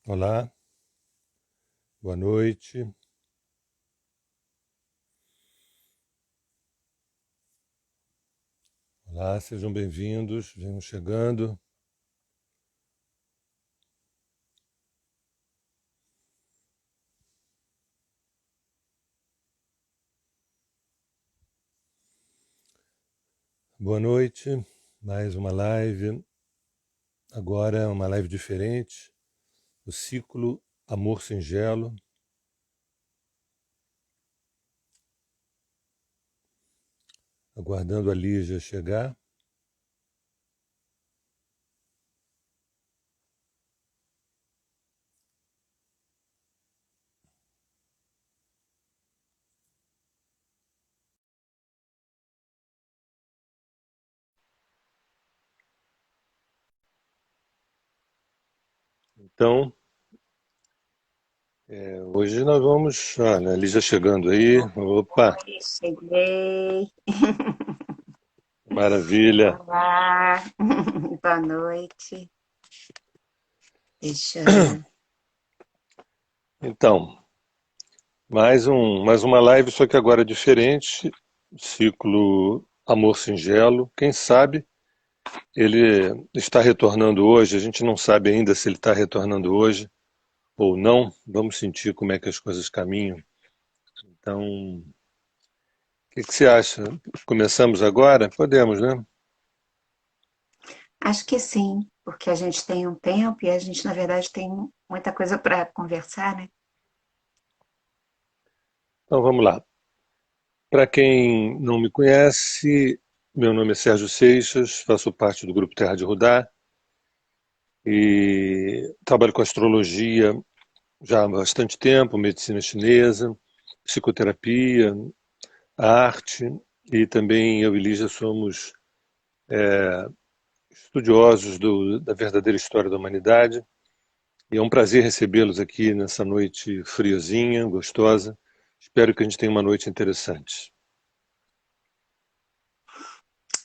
Olá, boa noite. Olá, sejam bem-vindos, venham chegando. Boa noite, mais uma live. Agora é uma live diferente, o ciclo Amor Singelo. Aguardando a Lígia chegar. Então, hoje nós vamos... Olha, a Lígia chegando aí. Opa, Oi, cheguei. maravilha. Olá, boa noite. Deixa eu. Então, mais uma live, só que agora diferente. Ciclo Amor Singelo. Quem sabe ele está retornando hoje, a gente não sabe ainda se ele está retornando hoje ou não. Vamos sentir como é que as coisas caminham. Então, o que você acha? Começamos agora? Podemos, né? Acho que sim, porque a gente tem um tempo e a gente, na verdade, tem muita coisa para conversar, né? Então vamos lá. Para quem não me conhece, meu nome é Sérgio Seixas, faço parte do Grupo Terra de Rudá e trabalho com astrologia já há bastante tempo, medicina chinesa, psicoterapia, arte, e também eu e Lígia somos estudiosos da verdadeira história da humanidade. E é um prazer recebê-los aqui nessa noite friozinha, gostosa. Espero que a gente tenha uma noite interessante.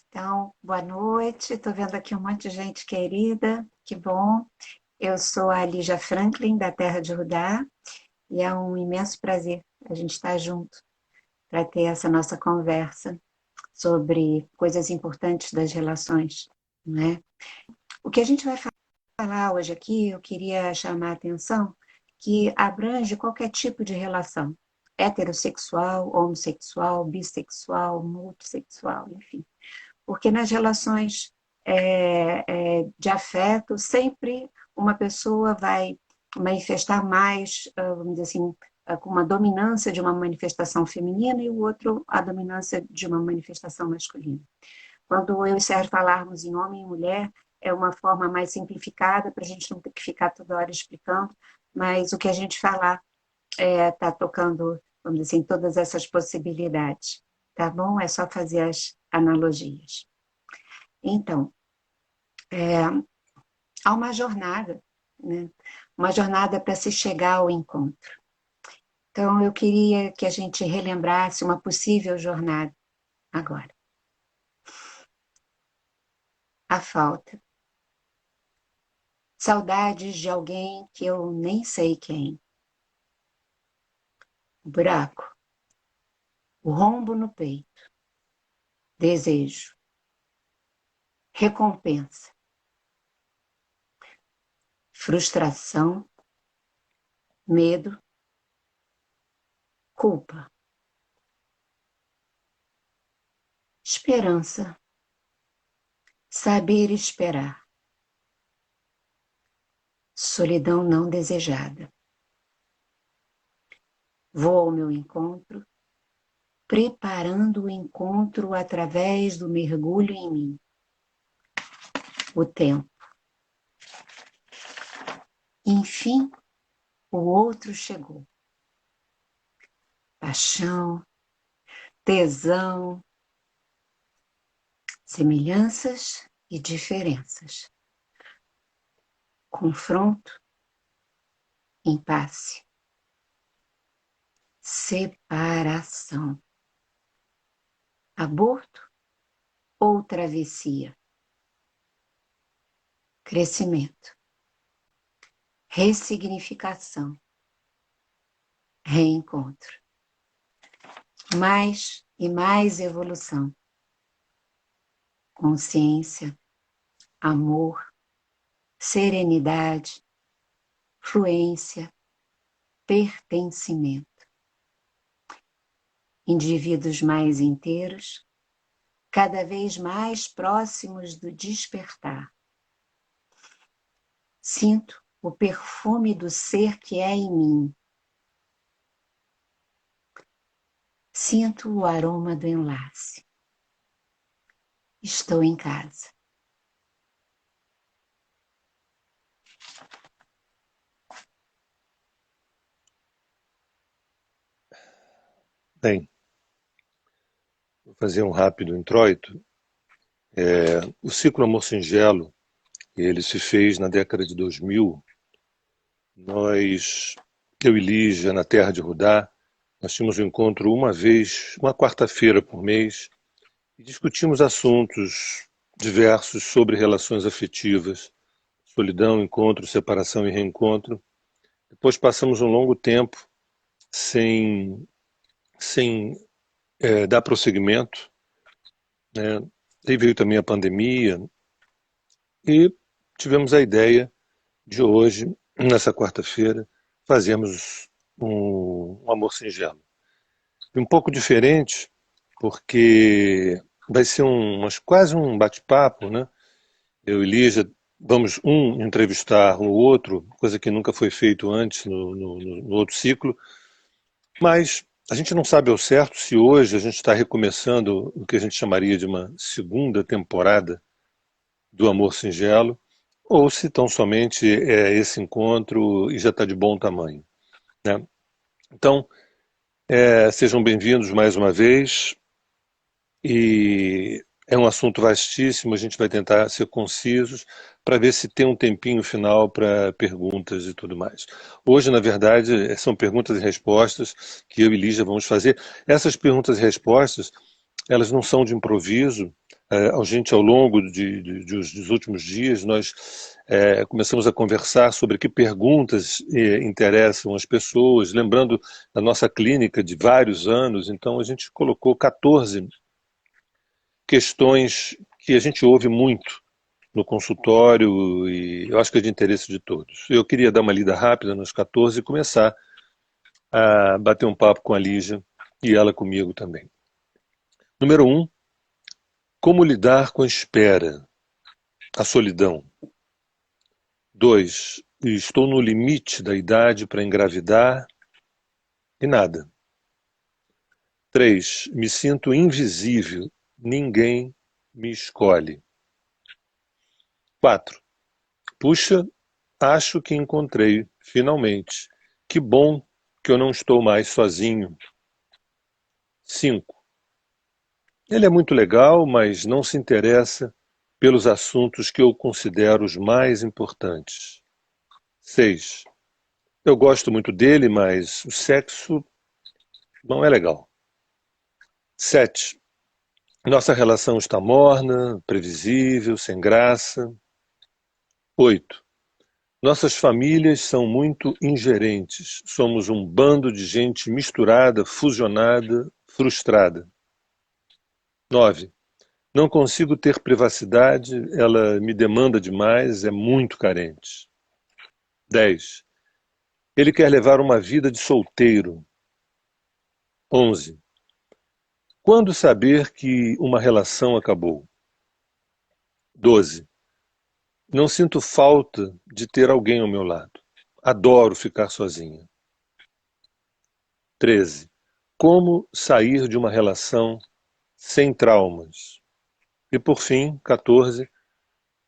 Então, boa noite. Estou vendo aqui um monte de gente querida, que bom. Eu sou a Lígia Franklin, da Terra de Rudá, e é um imenso prazer a gente estar junto para ter essa nossa conversa sobre coisas importantes das relações, né? O que a gente vai falar hoje aqui, eu queria chamar a atenção que abrange qualquer tipo de relação, heterossexual, homossexual, bissexual, multissexual, enfim. Porque nas relações de afeto, sempre uma pessoa vai manifestar mais, vamos dizer assim, com uma dominância de uma manifestação feminina e o outro a dominância de uma manifestação masculina. Quando eu e Sérgio falarmos em homem e mulher, é uma forma mais simplificada para a gente não ter que ficar toda hora explicando, mas o que a gente falar está tocando, vamos dizer assim, todas essas possibilidades, tá bom? É só fazer as analogias. Então, há uma jornada, né? Uma jornada para se chegar ao encontro. Então, eu queria que a gente relembrasse uma possível jornada agora. A falta. Saudades de alguém que eu nem sei quem. O buraco. O rombo no peito. Desejo. Recompensa. Frustração. Medo. Culpa. Esperança. Saber esperar. Solidão não desejada. Vou ao meu encontro, preparando o encontro através do mergulho em mim. O tempo. Enfim, o outro chegou. Paixão, tesão, semelhanças e diferenças. Confronto, impasse. Separação. Aborto ou travessia. Crescimento. ressignificação, reencontro. Mais e mais evolução. Consciência, amor, serenidade, fluência, pertencimento. Indivíduos mais inteiros, cada vez mais próximos do despertar. Sinto o perfume do ser que é em mim. Sinto o aroma do enlace. Estou em casa. Bem, vou fazer um rápido introito. O ciclo Amor Singelo, ele se fez na década de 2000. Eu e Lígia, na terra de Rudá, nós tínhamos um encontro uma vez, uma quarta-feira por mês, e discutimos assuntos diversos sobre relações afetivas, solidão, encontro, separação e reencontro. Depois passamos um longo tempo sem dar prosseguimento, né? Aí veio também a pandemia e tivemos a ideia de hoje, nessa quarta-feira, fazermos um Amor Singelo. E um pouco diferente, porque vai ser quase um bate-papo, né? Eu e Lígia vamos entrevistar o outro, coisa que nunca foi feito antes no outro ciclo, mas a gente não sabe ao certo se hoje a gente está recomeçando o que a gente chamaria de uma segunda temporada do Amor Singelo, ou se tão somente é esse encontro e já está de bom tamanho, né? Então, sejam bem-vindos mais uma vez, e é um assunto vastíssimo, a gente vai tentar ser concisos para ver se tem um tempinho final para perguntas e tudo mais. Hoje, na verdade, são perguntas e respostas que eu e Lígia vamos fazer. Essas perguntas e respostas, elas não são de improviso. A gente, ao longo dos últimos dias, nós começamos a conversar sobre que perguntas interessam as pessoas, lembrando da nossa clínica de vários anos. Então, a gente colocou 14 questões que a gente ouve muito no consultório e eu acho que é de interesse de todos. Eu queria dar uma lida rápida nos 14 e começar a bater um papo com a Lígia e ela comigo também. Número 1, como lidar com a espera, a solidão. 2, estou no limite da idade para engravidar e nada. 3, me sinto invisível, ninguém me escolhe. 4, puxa, acho que encontrei, finalmente. Que bom que eu não estou mais sozinho. 5, ele é muito legal, mas não se interessa pelos assuntos que eu considero os mais importantes. 6, eu gosto muito dele, mas o sexo não é legal. 7, nossa relação está morna, previsível, sem graça. 8, nossas famílias são muito ingerentes. Somos um bando de gente misturada, fusionada, frustrada. 9, não consigo ter privacidade, ela me demanda demais, é muito carente. 10, ele quer levar uma vida de solteiro. 11, quando saber que uma relação acabou? 12, não sinto falta de ter alguém ao meu lado. Adoro ficar sozinha. 13, como sair de uma relação sem traumas? E por fim, 14,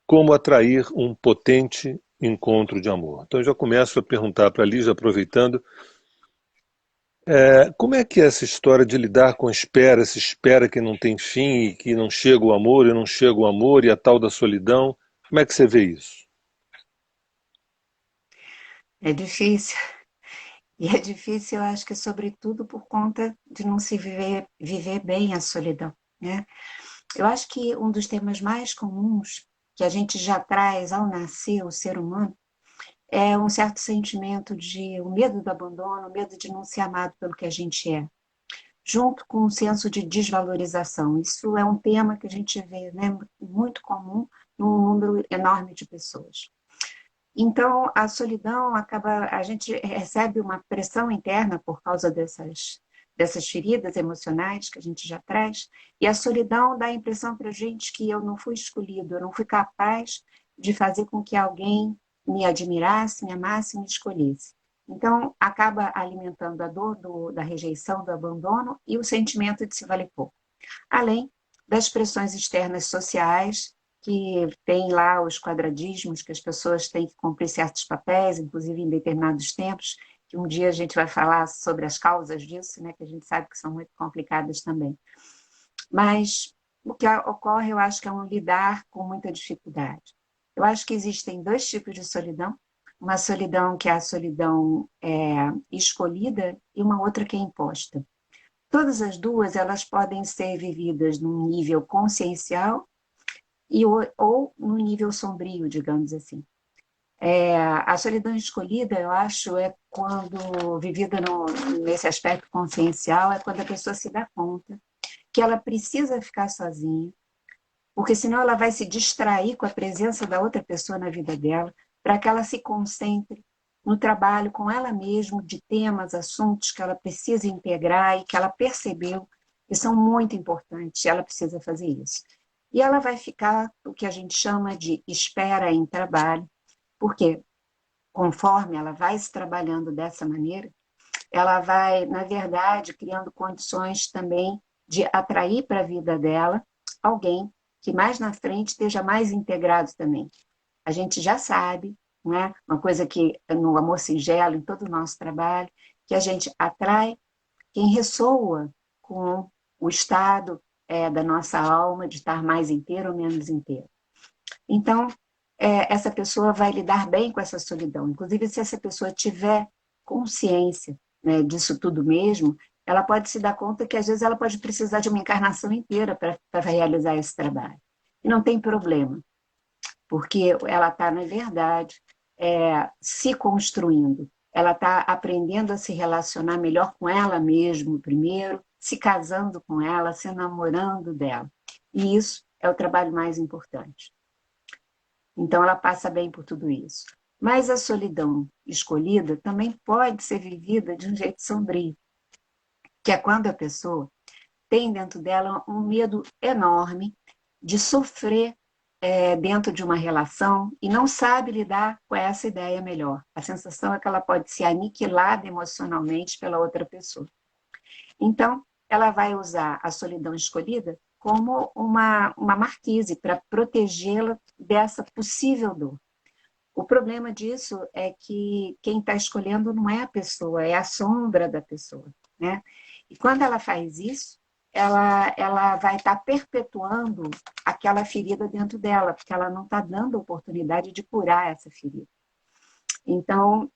como atrair um potente encontro de amor? Então eu já começo a perguntar para a Lígia, aproveitando, como é que é essa história de lidar com a espera, essa espera que não tem fim e que não chega o amor e não chega o amor e a tal da solidão? Como é que você vê isso? É difícil. E é difícil, eu acho que sobretudo por conta de não se viver bem a solidão, né? Eu acho que um dos temas mais comuns que a gente já traz ao nascer o ser humano é um certo sentimento de o medo do abandono, o medo de não ser amado pelo que a gente é, junto com um senso de desvalorização. Isso é um tema que a gente vê, né, muito comum num número enorme de pessoas. Então, a solidão acaba, a gente recebe uma pressão interna por causa dessas feridas emocionais que a gente já traz, e a solidão dá a impressão para a gente que eu não fui escolhido, eu não fui capaz de fazer com que alguém me admirasse, me amasse, me escolhesse. Então, acaba alimentando a dor da rejeição, do abandono e o sentimento de se valer pouco. Além das pressões externas sociais, que tem lá os quadradismos, que as pessoas têm que cumprir certos papéis, inclusive em determinados tempos, que um dia a gente vai falar sobre as causas disso, né, que a gente sabe que são muito complicadas também. Mas o que ocorre, eu acho que é um lidar com muita dificuldade. Eu acho que existem dois tipos de solidão, uma solidão que é a solidão escolhida e uma outra que é imposta. Todas as duas, elas podem ser vividas num nível consciencial ou num nível sombrio, digamos assim. A solidão escolhida, eu acho, é quando, vivida nesse aspecto consciencial, é quando a pessoa se dá conta que ela precisa ficar sozinha, porque senão ela vai se distrair com a presença da outra pessoa na vida dela, para que ela se concentre no trabalho com ela mesma, de temas, assuntos que ela precisa integrar e que ela percebeu que são muito importantes, ela precisa fazer isso. E ela vai ficar o que a gente chama de espera em trabalho, porque conforme ela vai se trabalhando dessa maneira, ela vai, na verdade, criando condições também de atrair para a vida dela alguém que mais na frente esteja mais integrado também. A gente já sabe, né, uma coisa que no Amor Singelo, em todo o nosso trabalho, que a gente atrai quem ressoa com o estado da nossa alma, de estar mais inteiro ou menos inteiro. Então, essa pessoa vai lidar bem com essa solidão. Inclusive, se essa pessoa tiver consciência, né, disso tudo mesmo, ela pode se dar conta que às vezes ela pode precisar de uma encarnação inteira para realizar esse trabalho. E não tem problema, porque ela está, na verdade, se construindo. Ela está aprendendo a se relacionar melhor com ela mesma primeiro, se casando com ela, se namorando dela. E isso é o trabalho mais importante. Então, ela passa bem por tudo isso. Mas a solidão escolhida também pode ser vivida de um jeito sombrio, que é quando a pessoa tem dentro dela um medo enorme de sofrer dentro de uma relação e não sabe lidar com essa ideia melhor. A sensação é que ela pode ser aniquilada emocionalmente pela outra pessoa. Então, ela vai usar a solidão escolhida como uma marquise para protegê-la dessa possível dor. O problema disso é que quem está escolhendo não é a pessoa, é a sombra da pessoa, né? E quando ela faz isso, ela vai estar perpetuando aquela ferida dentro dela, porque ela não está dando a oportunidade de curar essa ferida. Então,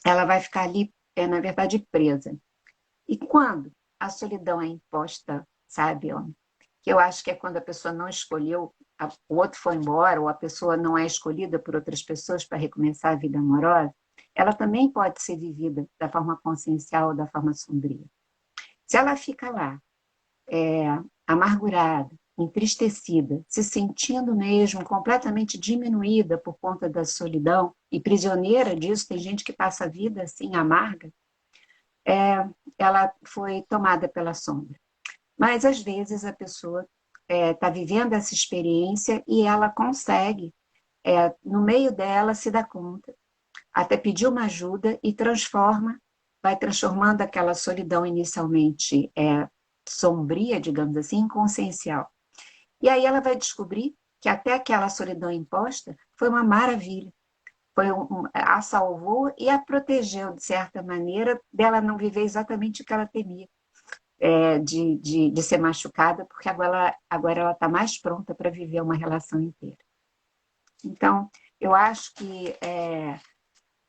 ela vai ficar ali, na verdade, presa. E quando a solidão é imposta, sabe, homem? Que eu acho que é quando a pessoa não escolheu, o outro foi embora, ou a pessoa não é escolhida por outras pessoas para recomeçar a vida amorosa, ela também pode ser vivida da forma consciencial ou da forma sombria. Se ela fica lá, amargurada, entristecida, se sentindo mesmo completamente diminuída por conta da solidão e prisioneira disso, tem gente que passa a vida assim, amarga, ela foi tomada pela sombra. Mas, às vezes, a pessoa está vivendo essa experiência e ela consegue, no meio dela, se dar conta, até pedir uma ajuda e vai transformando aquela solidão inicialmente sombria, digamos assim, em consciencial. E aí ela vai descobrir que até aquela solidão imposta foi uma maravilha. A salvou e a protegeu, de certa maneira, dela não viver exatamente o que ela temia. De ser machucada, porque agora ela está mais pronta para viver uma relação inteira. Então, eu acho que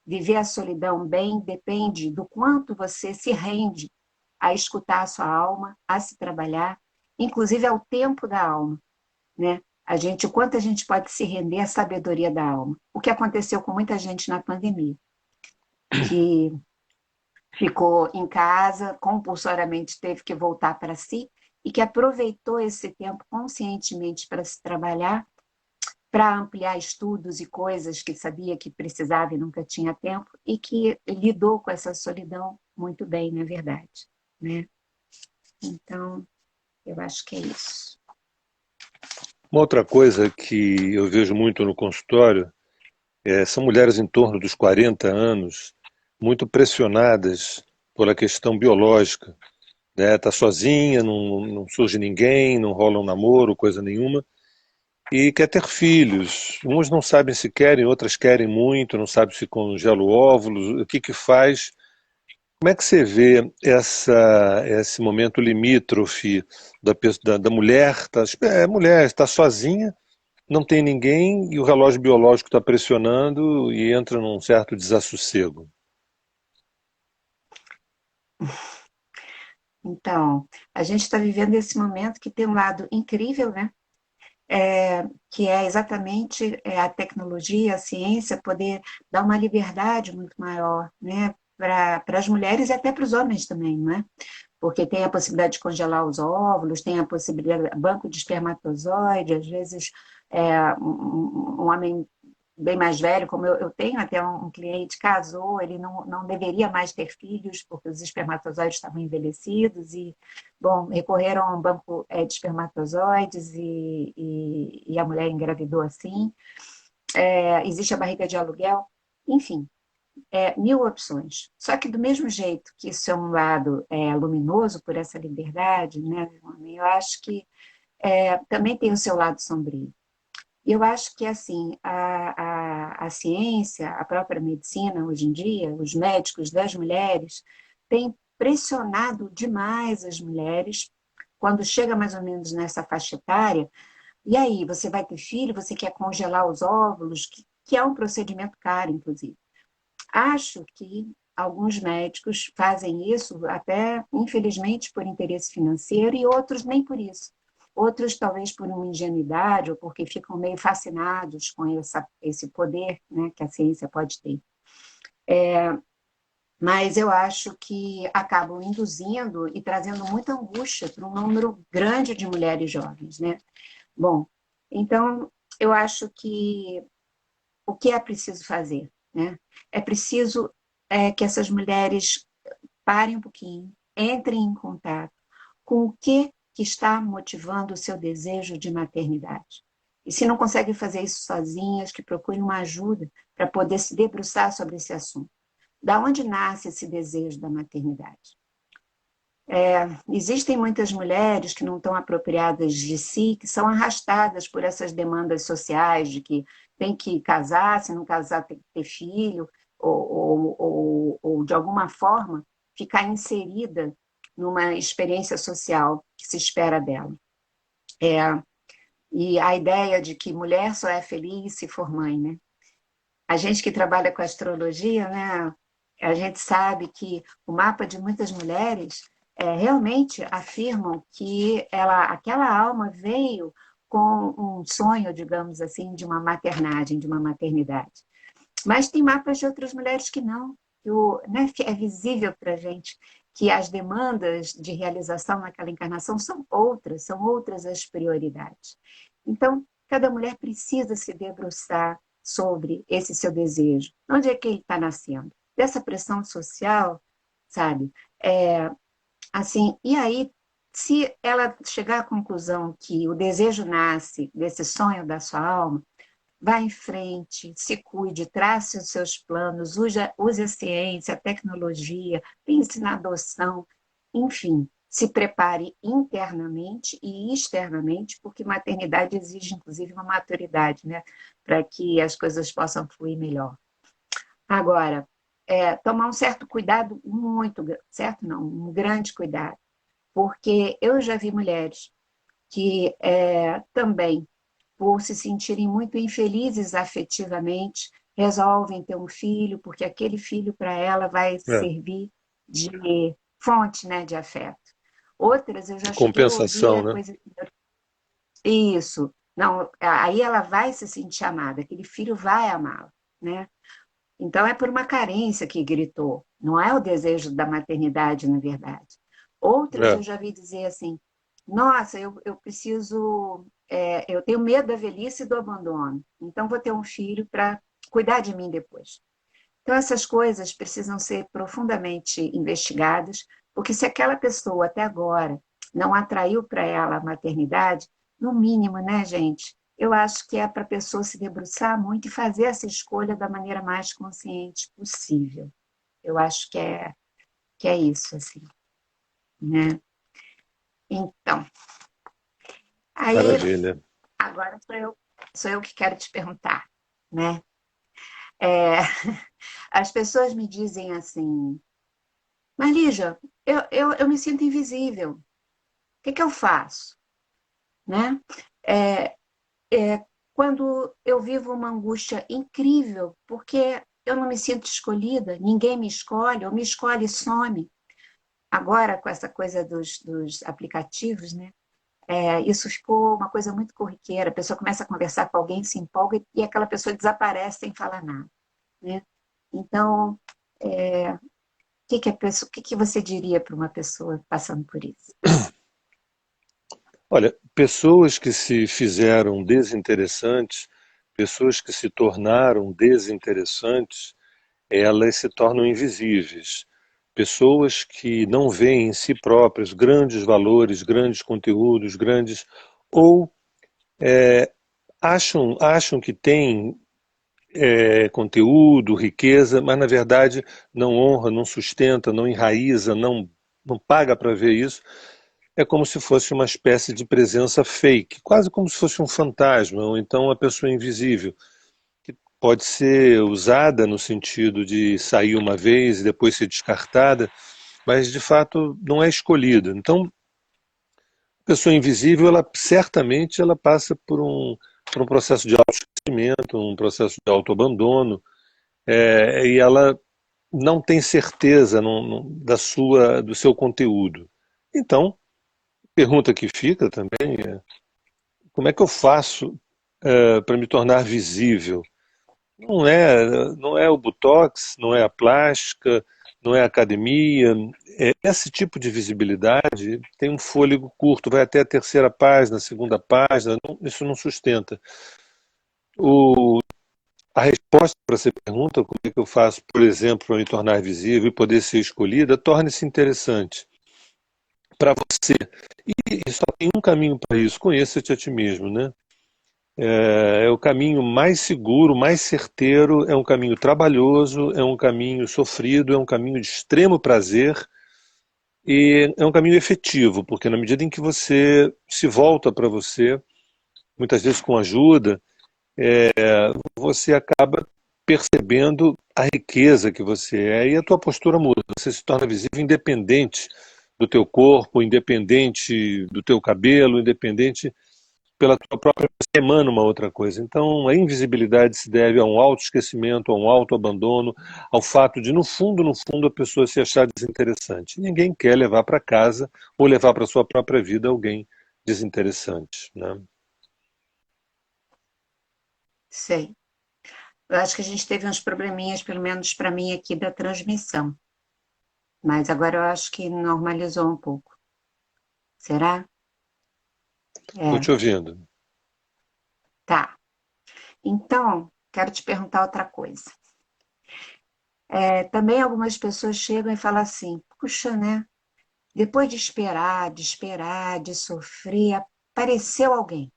viver a solidão bem depende do quanto você se rende a escutar a sua alma, a se trabalhar, inclusive ao tempo da alma, né? O quanto a gente pode se render à sabedoria da alma. O o que aconteceu com muita gente na pandemia, que ficou em casa, compulsoriamente teve que voltar para si e que aproveitou esse tempo conscientemente para se trabalhar, para ampliar estudos e coisas que sabia que precisava e nunca tinha tempo, e que lidou com essa solidão muito bem, na verdade, né? Então, eu acho que é isso. Uma outra coisa que eu vejo muito no consultório são mulheres em torno dos 40 anos, muito pressionadas pela questão biológica, né? Tá sozinha, não surge ninguém, não rola um namoro, coisa nenhuma, e quer ter filhos. Uns não sabem se querem, outras querem muito, não sabem se congela óvulos, o que que faz. Como é que você vê esse momento limítrofe da mulher, mulher está sozinha, não tem ninguém e o relógio biológico está pressionando e entra num certo desassossego? Então, a gente está vivendo esse momento que tem um lado incrível, né? Que é exatamente a tecnologia, a ciência, poder dar uma liberdade muito maior, né? Para as mulheres e até para os homens também, não é? Porque tem a possibilidade de congelar os óvulos, tem a possibilidade, banco de espermatozoide, às vezes um homem bem mais velho, como eu tenho até um cliente casou, ele não deveria mais ter filhos porque os espermatozoides estavam envelhecidos e, bom, recorreram a um banco de espermatozoides e a mulher engravidou assim. Existe a barriga de aluguel, enfim, mil opções. Só que do mesmo jeito que isso é um lado luminoso por essa liberdade, né, eu acho que também tem o seu lado sombrio. E eu acho que, assim, a ciência, a própria medicina, hoje em dia, os médicos das mulheres, têm pressionado demais as mulheres quando chega mais ou menos nessa faixa etária. E aí, você vai ter filho, você quer congelar os óvulos, que é um procedimento caro, inclusive. Acho que alguns médicos fazem isso até, infelizmente, por interesse financeiro e outros nem por isso. Outros, talvez por uma ingenuidade ou porque ficam meio fascinados com esse poder, né, que a ciência pode ter. Mas eu acho que acabam induzindo e trazendo muita angústia para um número grande de mulheres jovens, né? Bom, então eu acho que o que é preciso fazer, né? É preciso que essas mulheres parem um pouquinho, entrem em contato com o que está motivando o seu desejo de maternidade. E se não conseguem fazer isso sozinhas, que procurem uma ajuda para poder se debruçar sobre esse assunto. Da onde nasce esse desejo da maternidade? Existem muitas mulheres que não estão apropriadas de si, que são arrastadas por essas demandas sociais de que tem que casar, se não casar tem que ter filho, ou de alguma forma ficar inserida numa experiência social que se espera dela. E a ideia de que mulher só é feliz se for mãe, né? A gente que trabalha com astrologia, né? A gente sabe que o mapa de muitas mulheres realmente afirmam que aquela alma veio com um sonho, digamos assim, de uma maternagem, de uma maternidade. Mas tem mapas de outras mulheres que não. Né, é visível para a gente que as demandas de realização naquela encarnação são outras as prioridades. Então, cada mulher precisa se debruçar sobre esse seu desejo. Onde é que ele está nascendo? Dessa pressão social, sabe? Assim, e aí, se ela chegar à conclusão que o desejo nasce desse sonho da sua alma, vá em frente, se cuide, trace os seus planos, use a ciência, a tecnologia, pense na adoção, enfim, se prepare internamente e externamente, porque maternidade exige, inclusive, uma maturidade, né? Para que as coisas possam fluir melhor. Agora, tomar um certo cuidado, muito, certo não, um grande cuidado, porque eu já vi mulheres que também por se sentirem muito infelizes afetivamente, resolvem ter um filho, porque aquele filho para ela vai É, servir de fonte, né, de afeto. Outras eu de já cheguei a ouvir compensação, a né? coisa. Isso. Não, aí ela vai se sentir amada, aquele filho vai amá-la, né? Então é por uma carência que gritou, não é o desejo da maternidade, na verdade. Outras eu É, já vi dizer assim: nossa, eu preciso, eu tenho medo da velhice e do abandono, então vou ter um filho para cuidar de mim depois. Então essas coisas precisam ser profundamente investigadas, porque se aquela pessoa até agora não atraiu para ela a maternidade, no mínimo, né, gente? Eu acho que é para a pessoa se debruçar muito e fazer essa escolha da maneira mais consciente possível. Eu acho que é isso, assim, né? Então, aí maravilha. agora sou eu que quero te perguntar, né? É, as pessoas me dizem assim, mas Lígia, eu me sinto invisível. O que eu faço? Né? É, quando eu vivo uma angústia incrível, porque eu não me sinto escolhida, ninguém me escolhe, ou me escolhe e some. Agora, com essa coisa dos aplicativos, né? Isso ficou uma coisa muito corriqueira. A pessoa começa a conversar com alguém, se empolga e aquela pessoa desaparece sem falar nada, né? Então, o que você diria para uma pessoa passando por isso? Olha, pessoas que se fizeram desinteressantes, pessoas que se tornaram desinteressantes, elas se tornam invisíveis. Pessoas que não veem em si próprias grandes valores, grandes conteúdos, grandes. Ou acham que têm conteúdo, riqueza, mas na verdade não honra, não sustenta, não enraiza, não paga para ver isso. É como se fosse uma espécie de presença fake, quase como se fosse um fantasma, ou então uma pessoa invisível. Pode ser usada no sentido de sair uma vez e depois ser descartada, mas de fato não é escolhida. Então, a pessoa invisível, ela certamente ela passa por um processo de autoesquecimento, um processo de autoabandono, e ela não tem certeza do seu conteúdo. Então, pergunta que fica também é como é que eu faço para me tornar visível? Não é o botox, não é a plástica, não é a academia. Esse tipo de visibilidade tem um fôlego curto, vai até a terceira página, a segunda página, isso não sustenta. O, a resposta para essa pergunta, como é que eu faço, por exemplo, para me tornar visível e poder ser escolhida, torne-se interessante para você. E só tem um caminho para isso, conheça-te a ti mesmo, né? É o caminho mais seguro, mais certeiro, é um caminho trabalhoso, é um caminho sofrido, é um caminho de extremo prazer e é um caminho efetivo, porque na medida em que você se volta para você, muitas vezes com ajuda, você acaba percebendo a riqueza que você é e a tua postura muda. Você se torna visível independente do teu corpo, independente do teu cabelo, independente pela tua própria você emana uma outra coisa. Então, a invisibilidade se deve a um autoesquecimento, a um autoabandono, ao fato de, no fundo, a pessoa se achar desinteressante. Ninguém quer levar para casa ou levar para sua própria vida alguém desinteressante, né? Sei. Eu acho que a gente teve uns probleminhas, pelo menos para mim aqui, da transmissão. Mas agora eu acho que normalizou um pouco. Será? Estou É, te ouvindo. tá. Então, quero te perguntar outra coisa. Também algumas pessoas chegam e falam assim: puxa, né? Depois de esperar, de sofrer, apareceu alguém.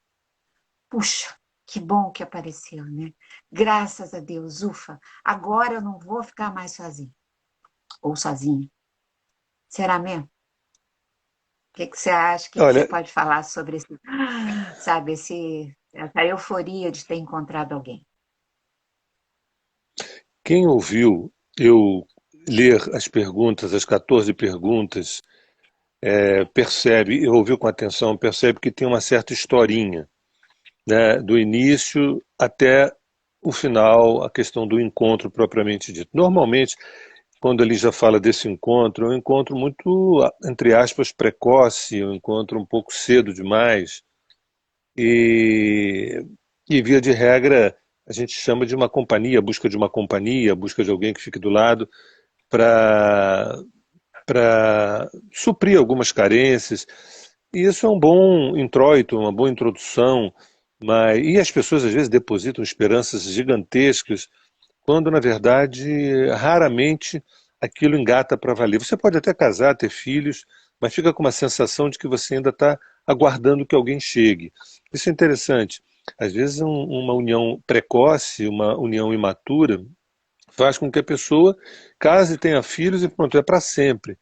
Puxa, que bom que apareceu, né? Graças a Deus, ufa. Agora eu não vou ficar mais sozinho ou sozinha. Será mesmo? Que você acha? O que você Olha, pode falar sobre esse, sabe, essa euforia de ter encontrado alguém? quem ouviu eu ler as perguntas, as 14 perguntas, percebe, ouviu com atenção, percebe que tem uma certa historinha, né, do início até o final, a questão do encontro propriamente dito. Normalmente, quando ele já fala desse encontro, é um encontro muito, entre aspas, precoce, um encontro um pouco cedo demais. E, e via de regra, a gente chama de uma companhia, busca de uma companhia, busca de alguém que fique do lado para suprir algumas carências. E isso é um bom introito, uma boa introdução, e as pessoas às vezes depositam esperanças gigantescas, quando na verdade raramente aquilo engata para valer. Você pode até casar, ter filhos, mas fica com uma sensação de que você ainda está aguardando que alguém chegue. Isso é interessante. Às vezes uma união precoce, uma união imatura, faz com que a pessoa case, tenha filhos e pronto, é para sempre.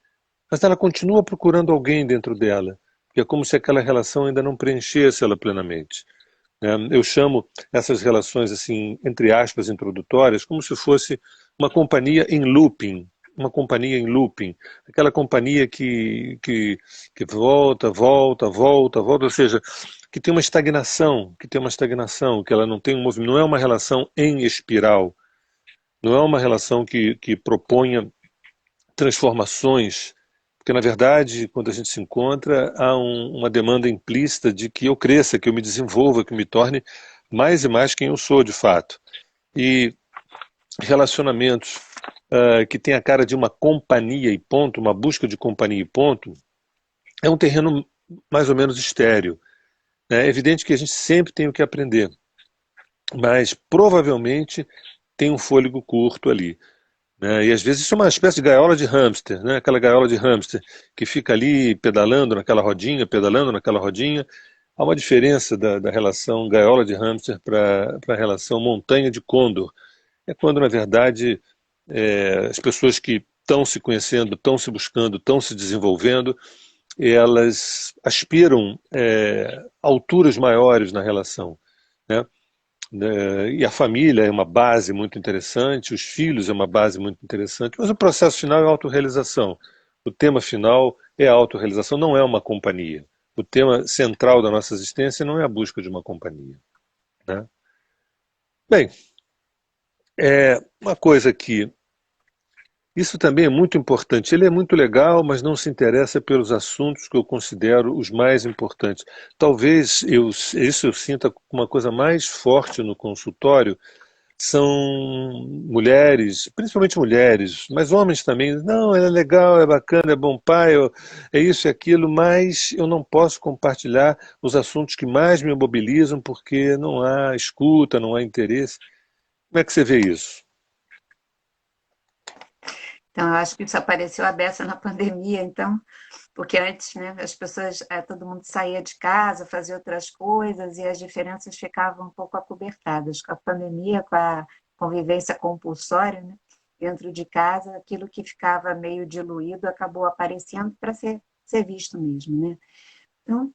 Mas ela continua procurando alguém dentro dela, que é como se aquela relação ainda não preenchesse ela plenamente. Eu chamo essas relações, assim, entre aspas, introdutórias, como se fosse uma companhia em looping. Uma companhia em looping. Aquela companhia que volta, volta, volta, volta, ou seja, que tem uma estagnação, que ela não tem um movimento, não é uma relação em espiral, não é uma relação que proponha transformações, porque na verdade, quando a gente se encontra, há uma demanda implícita de que eu cresça, que eu me desenvolva, que eu me torne mais e mais quem eu sou de fato. E relacionamentos que tem a cara de uma companhia e ponto, uma busca de companhia e ponto, é um terreno mais ou menos estéril. É evidente que a gente sempre tem o que aprender, mas provavelmente tem um fôlego curto ali. Né? E às vezes isso é uma espécie de gaiola de hamster, né? Aquela gaiola de hamster que fica ali pedalando naquela rodinha. Há uma diferença da relação gaiola de hamster para a relação montanha de côndor. É quando, na verdade, as pessoas que estão se conhecendo, estão se buscando, estão se desenvolvendo, elas aspiram alturas maiores na relação. Né? E a família é uma base muito interessante, os filhos é uma base muito interessante, mas o processo final é a autorrealização. O tema final é a autorrealização, não é uma companhia. O tema central da nossa existência não é a busca de uma companhia. Né? Bem, uma coisa que isso também é muito importante. Ele é muito legal, mas não se interessa pelos assuntos que eu considero os mais importantes. Talvez isso eu sinta como uma coisa mais forte no consultório, são mulheres, principalmente mulheres, mas homens também. Não, é legal, é bacana, é bom pai, é isso e aquilo, mas eu não posso compartilhar os assuntos que mais me mobilizam porque não há escuta, não há interesse. Como é que você vê isso? Então, eu acho que isso apareceu a beça na pandemia, então, porque antes, né, as pessoas, todo mundo saía de casa, fazia outras coisas e as diferenças ficavam um pouco acobertadas. Com a pandemia, com a convivência compulsória, né, dentro de casa, aquilo que ficava meio diluído acabou aparecendo para ser visto mesmo, né? Então,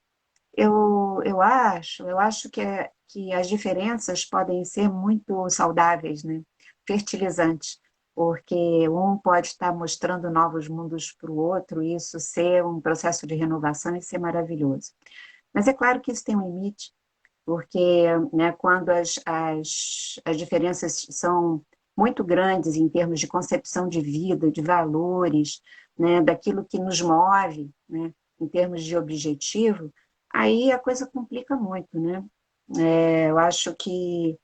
eu acho que as diferenças podem ser muito saudáveis, né? Fertilizantes, porque um pode estar mostrando novos mundos para o outro, e isso ser um processo de renovação e ser maravilhoso. Mas é claro que isso tem um limite, porque, né, quando as diferenças são muito grandes em termos de concepção de vida, de valores, né, daquilo que nos move, né, em termos de objetivo, aí a coisa complica muito, né? Eu acho que,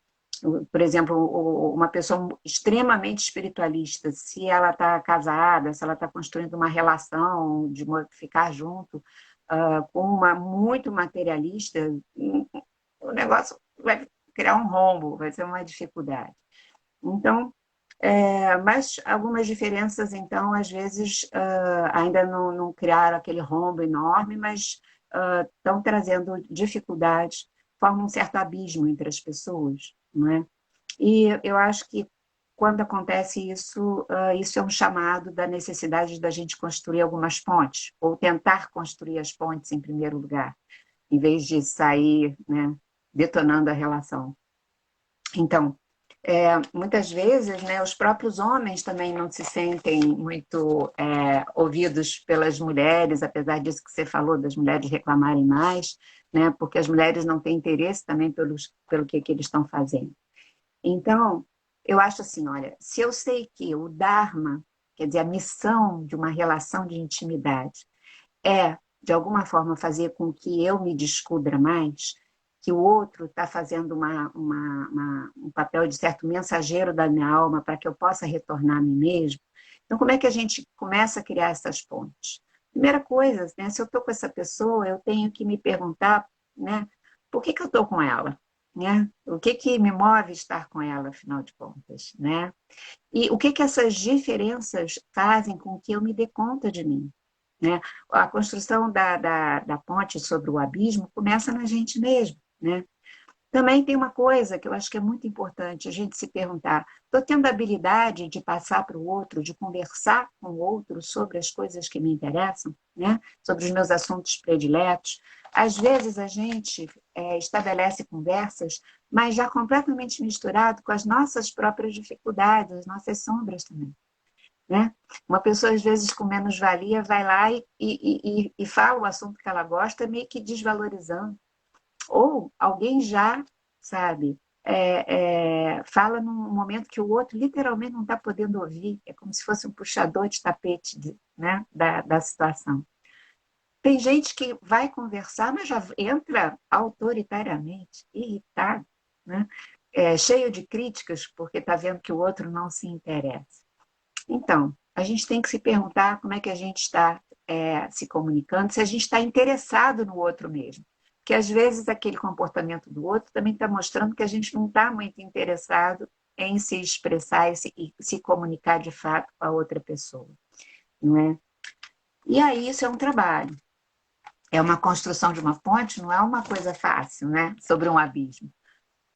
por exemplo, uma pessoa extremamente espiritualista, se ela está casada, se ela está construindo uma relação de ficar junto, com uma muito materialista, o negócio vai criar um rombo, vai ser uma dificuldade. Então, mas algumas diferenças, então, às vezes, ainda não criaram aquele rombo enorme, mas estão trazendo dificuldades, formam um certo abismo entre as pessoas, não é? E eu acho que quando acontece isso, isso é um chamado da necessidade da gente construir algumas pontes, ou tentar construir as pontes em primeiro lugar, em vez de sair, né, detonando a relação. Então, muitas vezes, né, os próprios homens também não se sentem muito ouvidos pelas mulheres, apesar disso que você falou, das mulheres reclamarem mais, né, porque as mulheres não têm interesse também pelo que eles estão fazendo. Então, eu acho assim, olha, se eu sei que o Dharma, quer dizer, a missão de uma relação de intimidade, de alguma forma, fazer com que eu me descubra mais, que o outro está fazendo um papel de certo mensageiro da minha alma para que eu possa retornar a mim mesmo. Então, como é que a gente começa a criar essas pontes? Primeira coisa, né, se eu estou com essa pessoa, eu tenho que me perguntar, né, por que eu estou com ela? Né? O que me move estar com ela, afinal de contas? Né? E o que essas diferenças fazem com que eu me dê conta de mim? Né? A construção da ponte sobre o abismo começa na gente mesmo. Né? Também tem uma coisa que eu acho que é muito importante a gente se perguntar: estou tendo a habilidade de passar para o outro, de conversar com o outro sobre as coisas que me interessam, né? Sobre os meus assuntos prediletos? Às vezes a gente estabelece conversas, mas já completamente misturado com as nossas próprias dificuldades, as nossas sombras também. Né? Uma pessoa, às vezes, com menos-valia, vai lá e fala o assunto que ela gosta, meio que desvalorizando. Ou alguém já, sabe, fala num momento que o outro literalmente não está podendo ouvir, é como se fosse um puxador de tapete, né, da situação. Tem gente que vai conversar, mas já entra autoritariamente, irritado, né? Cheio de críticas, porque está vendo que o outro não se interessa. Então, a gente tem que se perguntar como é que a gente está se comunicando, se a gente está interessado no outro mesmo. Porque às vezes aquele comportamento do outro também está mostrando que a gente não está muito interessado em se expressar e se comunicar de fato com a outra pessoa. Não é? E aí isso é um trabalho. É uma construção de uma ponte, não é uma coisa fácil, né? Sobre um abismo.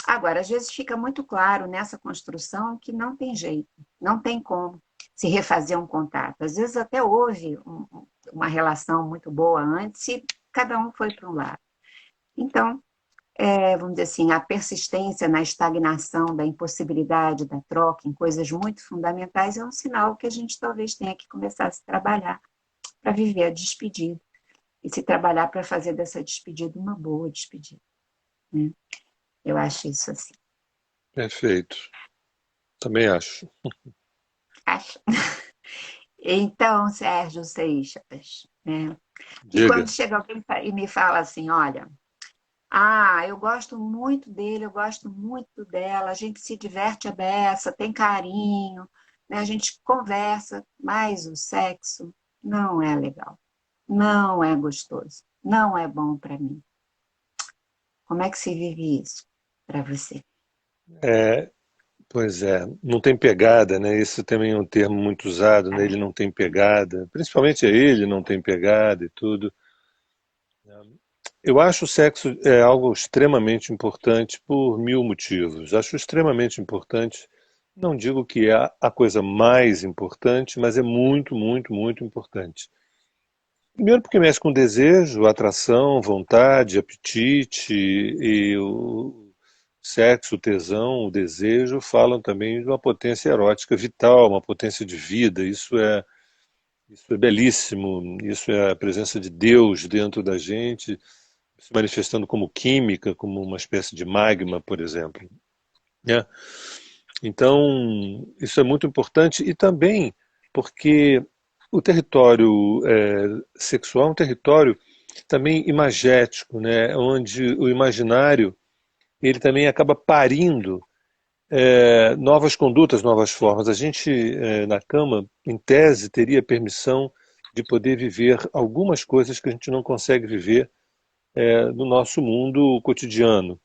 Agora, às vezes fica muito claro nessa construção que não tem jeito, não tem como se refazer um contato. Às vezes até houve uma relação muito boa antes e cada um foi para um lado. Então, vamos dizer assim, a persistência na estagnação, da impossibilidade da troca em coisas muito fundamentais é um sinal que a gente talvez tenha que começar a se trabalhar para viver a despedida e se trabalhar para fazer dessa despedida uma boa despedida. Né? Eu acho isso assim. Perfeito. Também acho. Acho. Então, Sérgio Seixas, né? E quando Diga. chega alguém e me fala assim, olha, eu gosto muito dele, eu gosto muito dela, a gente se diverte a beça, tem carinho, né? A gente conversa, mas o sexo não é legal, não é gostoso, não é bom para mim. Como é que se vive isso para você? É, pois é, não tem pegada, né? Esse também é um termo muito usado, né? Ele não tem pegada, principalmente ele não tem pegada e tudo. Eu acho o sexo algo extremamente importante por mil motivos. Acho extremamente importante. Não digo que é a coisa mais importante, mas é muito, muito, muito importante. Primeiro porque mexe com desejo, atração, vontade, apetite e o sexo, o tesão, o desejo falam também de uma potência erótica vital, uma potência de vida. Isso é belíssimo. Isso é a presença de Deus dentro da gente, se manifestando como química, como uma espécie de magma, por exemplo. Né? Então, isso é muito importante e também porque o território sexual é um território também imagético, né? Onde o imaginário ele também acaba parindo novas condutas, novas formas. A gente, na cama, em tese, teria permissão de poder viver algumas coisas que a gente não consegue viver no nosso mundo cotidiano.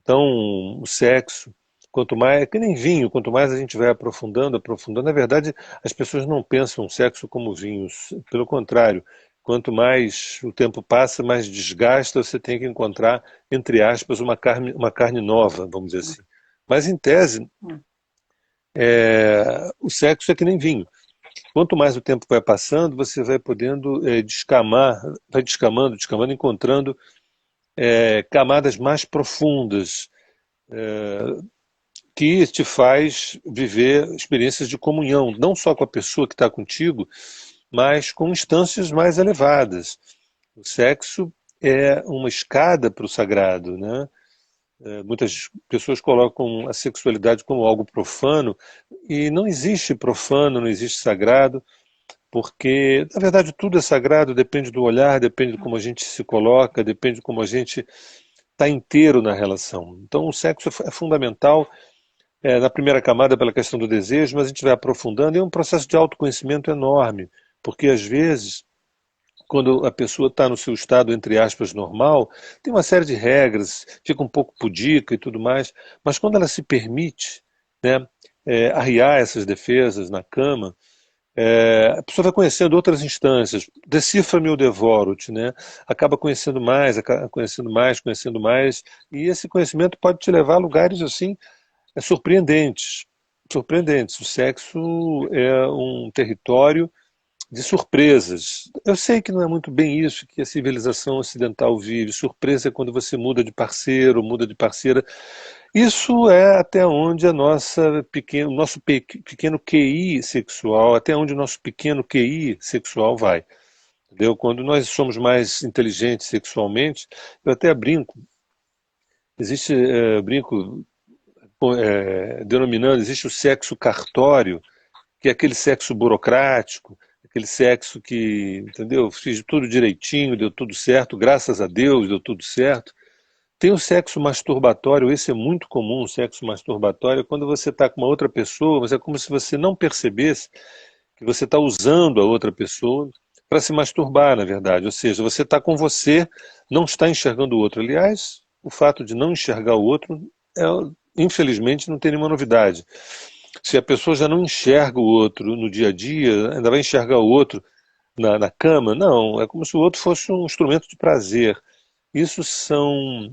Então, o sexo, quanto mais, é que nem vinho, quanto mais a gente vai aprofundando, aprofundando, na verdade, as pessoas não pensam o sexo como vinhos, pelo contrário, quanto mais o tempo passa, mais desgasta, você tem que encontrar, entre aspas, uma carne nova, vamos dizer assim. Mas, em tese, o sexo é que nem vinho. Quanto mais o tempo vai passando, você vai podendo descamar, vai descamando, descamando, encontrando camadas mais profundas, que te faz viver experiências de comunhão, não só com a pessoa que está contigo, mas com instâncias mais elevadas. O sexo é uma escada para o sagrado, né? Muitas pessoas colocam a sexualidade como algo profano, e não existe profano, não existe sagrado, porque, na verdade, tudo é sagrado, depende do olhar, depende de como a gente se coloca, depende de como a gente está inteiro na relação. Então o sexo é fundamental na primeira camada pela questão do desejo, mas a gente vai aprofundando e é um processo de autoconhecimento enorme, porque às vezes quando a pessoa está no seu estado, entre aspas, normal, tem uma série de regras, fica um pouco pudica e tudo mais, mas quando ela se permite, né, arriar essas defesas na cama, a pessoa vai conhecendo outras instâncias, decifra-me ou devoro-te, né? Acaba conhecendo mais, conhecendo mais, e esse conhecimento pode te levar a lugares assim surpreendentes. Surpreendentes. O sexo é um território de surpresas. Eu sei que não é muito bem isso que a civilização ocidental vive. Surpresa é quando você muda de parceiro, muda de parceira. Isso é até onde o nosso pequeno QI sexual, até onde o nosso pequeno QI sexual vai. Entendeu? Quando nós somos mais inteligentes sexualmente, eu até brinco, brinco denominando, existe o sexo cartório, que é aquele sexo burocrático, aquele sexo que, entendeu? Fiz tudo direitinho, deu tudo certo, graças a Deus deu tudo certo. Tem o sexo masturbatório, esse é muito comum, o sexo masturbatório, quando você está com uma outra pessoa, mas é como se você não percebesse que você está usando a outra pessoa para se masturbar, na verdade. Ou seja, você está com você, não está enxergando o outro. Aliás, o fato de não enxergar o outro, é, infelizmente, não tem nenhuma novidade. Se a pessoa já não enxerga o outro no dia a dia, ainda vai enxergar o outro na cama? Não, é como se o outro fosse um instrumento de prazer. Isso são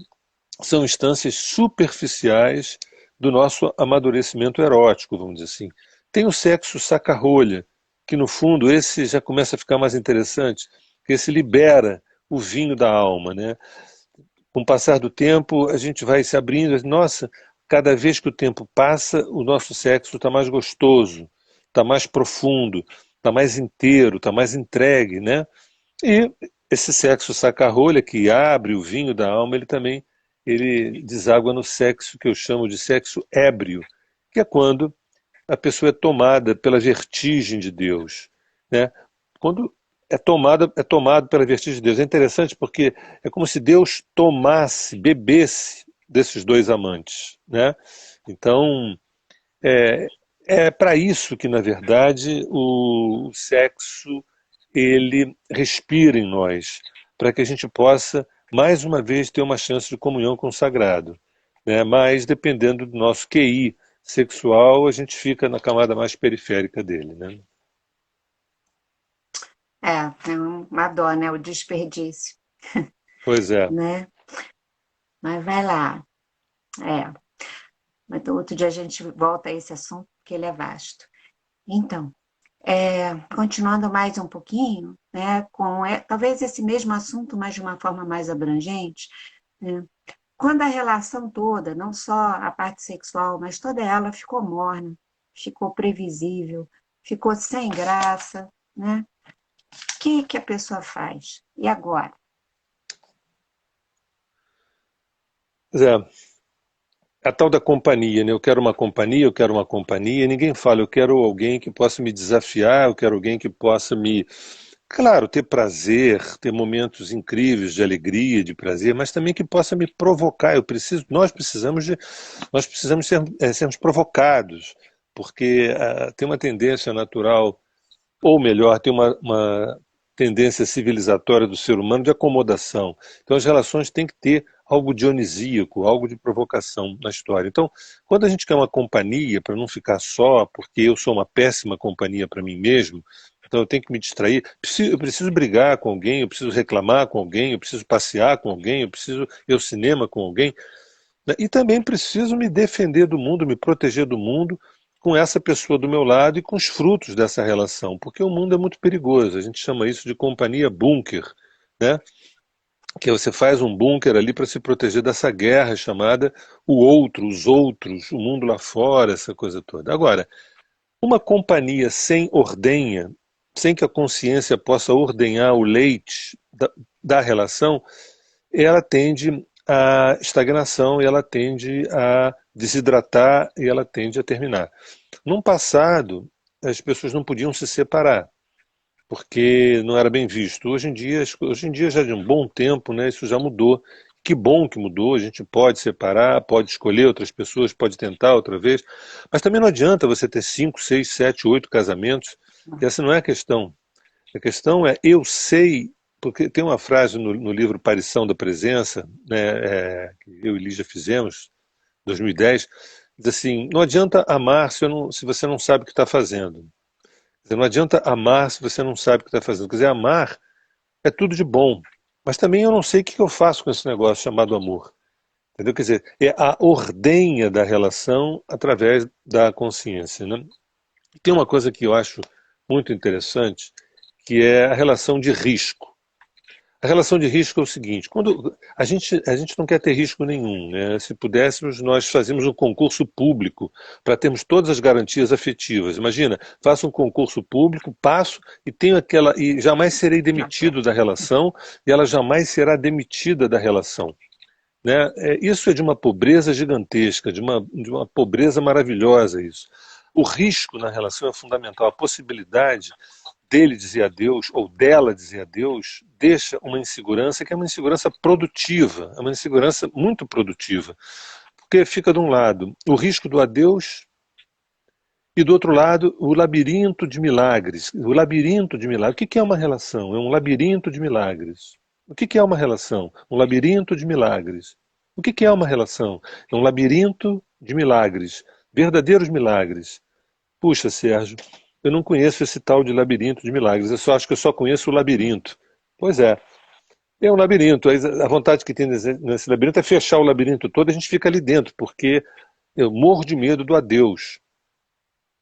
instâncias superficiais do nosso amadurecimento erótico, vamos dizer assim. Tem o sexo saca-rolha, que no fundo esse já começa a ficar mais interessante, que esse libera o vinho da alma, né? Com o passar do tempo, a gente vai se abrindo, nossa, cada vez que o tempo passa, o nosso sexo está mais gostoso, está mais profundo, está mais inteiro, está mais entregue, né? E esse sexo saca-rolha que abre o vinho da alma, ele deságua no sexo que eu chamo de sexo ébrio, que é quando a pessoa é tomada pela vertigem de Deus, né? Quando é tomado pela vertigem de Deus. É interessante porque é como se Deus tomasse, bebesse desses dois amantes, né? Então, é, é para isso que, na verdade, o sexo ele respira em nós, para que a gente possa, mais uma vez, ter uma chance de comunhão com o sagrado, né? Mas, dependendo do nosso QI sexual, a gente fica na camada mais periférica dele, né? É uma dó, né? O desperdício, Pois é. né? Mas vai lá. É. Mas outro dia a gente volta a esse assunto, porque ele é vasto. Então, continuando mais um pouquinho, né, talvez esse mesmo assunto, mas de uma forma mais abrangente, né, quando a relação toda, não só a parte sexual, mas toda ela ficou morna, ficou previsível, ficou sem graça, né? O que a pessoa faz? E agora? Pois é. A tal da companhia, né? Eu quero uma companhia, e ninguém fala, eu quero alguém que possa me desafiar, eu quero alguém que possa me, claro, ter prazer, ter momentos incríveis de alegria, de prazer, mas também que possa me provocar. Nós precisamos sermos provocados, porque tem uma tendência natural, ou melhor, tem uma tendência civilizatória do ser humano de acomodação. Então as relações têm que ter algo dionisíaco, algo de provocação na história. Então, quando a gente quer uma companhia para não ficar só, porque eu sou uma péssima companhia para mim mesmo, então eu tenho que me distrair, eu preciso brigar com alguém, eu preciso reclamar com alguém, eu preciso passear com alguém, eu preciso ir ao cinema com alguém, né? E também preciso me defender do mundo, me proteger do mundo com essa pessoa do meu lado e com os frutos dessa relação, porque o mundo é muito perigoso. A gente chama isso de companhia bunker, né? Que você faz um bunker ali para se proteger dessa guerra chamada o outro, os outros, o mundo lá fora, essa coisa toda. Agora, uma companhia sem ordenha, sem que a consciência possa ordenhar o leite da relação, ela tende à estagnação e ela tende a desidratar e ela tende a terminar. No passado, as pessoas não podiam se separar, porque não era bem visto. Hoje em dia já de um bom tempo, né, isso já mudou Que bom que mudou, a gente pode separar, pode escolher outras pessoas, pode tentar outra vez, mas também não adianta você ter 5, 6, 7, 8 casamentos, essa não é a questão. A questão é, eu sei, porque tem uma frase no livro Aparição da Presença, né, que eu e Lígia fizemos, 2010, diz assim, não adianta amar se você não sabe o que está fazendo. Quer dizer, não adianta amar se você não sabe o que está fazendo. Quer dizer, amar é tudo de bom, mas também eu não sei o que eu faço com esse negócio chamado amor. Entendeu? Quer dizer, é a ordenha da relação através da consciência. Né? Tem uma coisa que eu acho muito interessante, que é a relação de risco. A relação de risco é o seguinte: quando a gente não quer ter risco nenhum, né? Se pudéssemos, nós fazíamos um concurso público para termos todas as garantias afetivas. Imagina, faço um concurso público, passo e tenho aquela e jamais serei demitido da relação e ela jamais será demitida da relação. Né? Isso é de uma pobreza gigantesca, de uma pobreza maravilhosa isso. O risco na relação é fundamental. A possibilidade dele dizer adeus ou dela dizer adeus deixa uma insegurança que é uma insegurança produtiva, é uma insegurança muito produtiva. Porque fica de um lado o risco do adeus e do outro lado o labirinto de milagres. O labirinto de milagres. O que é uma relação? É um labirinto de milagres. O que é uma relação? Um labirinto de milagres. O que é uma relação? É um labirinto de milagres, verdadeiros milagres. Puxa, Sérgio, eu não conheço esse tal de labirinto de milagres. Eu só acho que eu só conheço o labirinto. Pois é um labirinto. A vontade que tem nesse labirinto é fechar o labirinto todo e a gente fica ali dentro, porque eu morro de medo do adeus.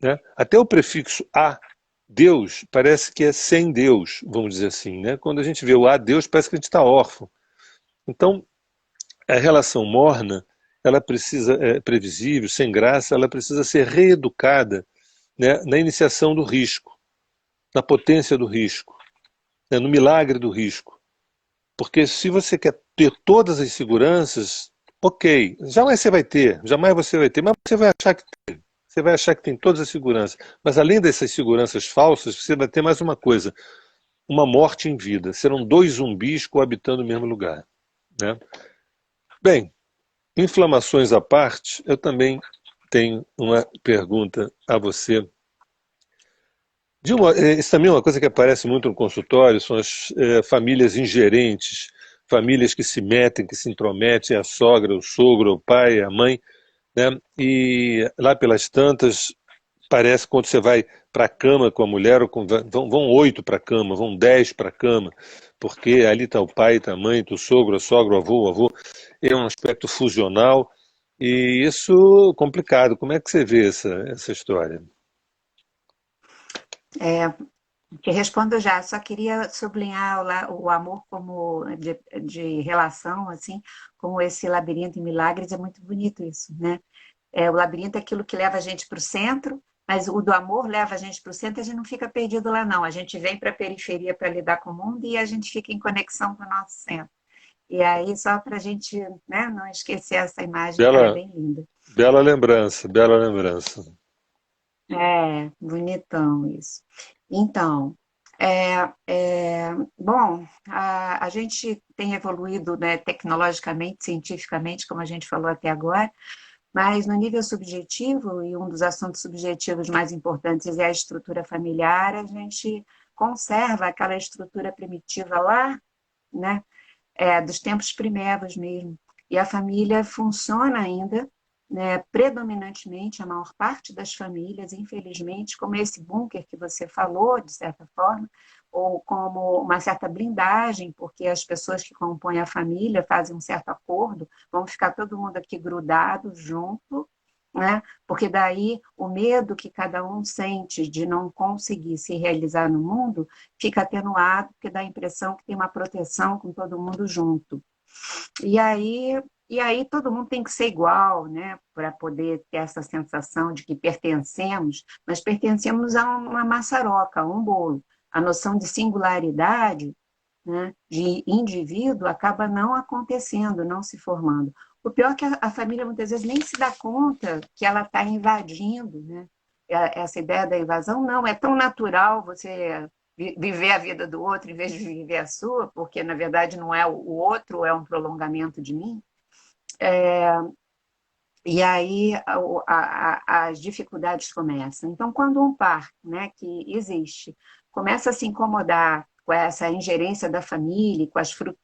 Né? Até o prefixo a Deus parece que é sem Deus, vamos dizer assim. Né? Quando a gente vê o a Deus, parece que a gente está órfão. Então, a relação morna, ela precisa, previsível, sem graça, ela precisa ser reeducada, né, na iniciação do risco, na potência do risco, né, no milagre do risco. Porque se você quer ter todas as seguranças, ok, jamais você vai ter, mas você vai achar que tem. Você vai achar que tem todas as seguranças. Mas além dessas seguranças falsas, você vai ter mais uma coisa: uma morte em vida. Serão dois zumbis coabitando o mesmo lugar. Né? Bem, inflamações à parte, eu também tenho uma pergunta a você. Isso também é uma coisa que aparece muito no consultório, são as famílias ingerentes, famílias que se metem, que se intrometem, a sogra, o sogro, o pai, a mãe, né? E lá pelas tantas, parece que quando você vai para a cama com a mulher, vão 8 para a cama, vão 10 para a cama, porque ali está o pai, está a mãe, está o sogro, a sogra, o avô, o avô. É um aspecto fusional e isso é complicado. Como é que você vê essa história? É, que respondo já, só queria sublinhar o amor como de relação, assim, como esse labirinto em milagres, é muito bonito isso, né? O labirinto é aquilo que leva a gente para o centro, mas o do amor leva a gente para o centro e a gente não fica perdido lá, não. A gente vem para a periferia para lidar com o mundo e a gente fica em conexão com o nosso centro. E aí, só para a gente, né, não esquecer essa imagem que ela é Bela, bem linda. bela lembrança, bela lembrança. Bonitão isso. Então, bom, a gente tem evoluído, né, tecnologicamente, cientificamente, como a gente falou até agora, mas no nível subjetivo, e um dos assuntos subjetivos mais importantes é a estrutura familiar, a gente conserva aquela estrutura primitiva lá, né, dos tempos primeiros mesmo. E a família funciona ainda, né, predominantemente, a maior parte das famílias, infelizmente, como esse bunker que você falou, de certa forma, ou como uma certa blindagem, porque as pessoas que compõem a família fazem um certo acordo, vão ficar todo mundo aqui grudado, junto, né? Porque daí o medo que cada um sente de não conseguir se realizar no mundo fica atenuado, porque dá a impressão que tem uma proteção com todo mundo junto. E aí, e aí todo mundo tem que ser igual, né, para poder ter essa sensação de que pertencemos, mas pertencemos a uma maçaroca, a um bolo. A noção de singularidade, né, de indivíduo acaba não acontecendo, não se formando. O pior é que a família muitas vezes nem se dá conta que ela está invadindo, né? Essa ideia da invasão não é tão natural você viver a vida do outro em vez de viver a sua, porque na verdade não é o outro, é um prolongamento de mim. E aí as dificuldades começam. Então, quando um par, né, que existe, começa a se incomodar com essa ingerência da família,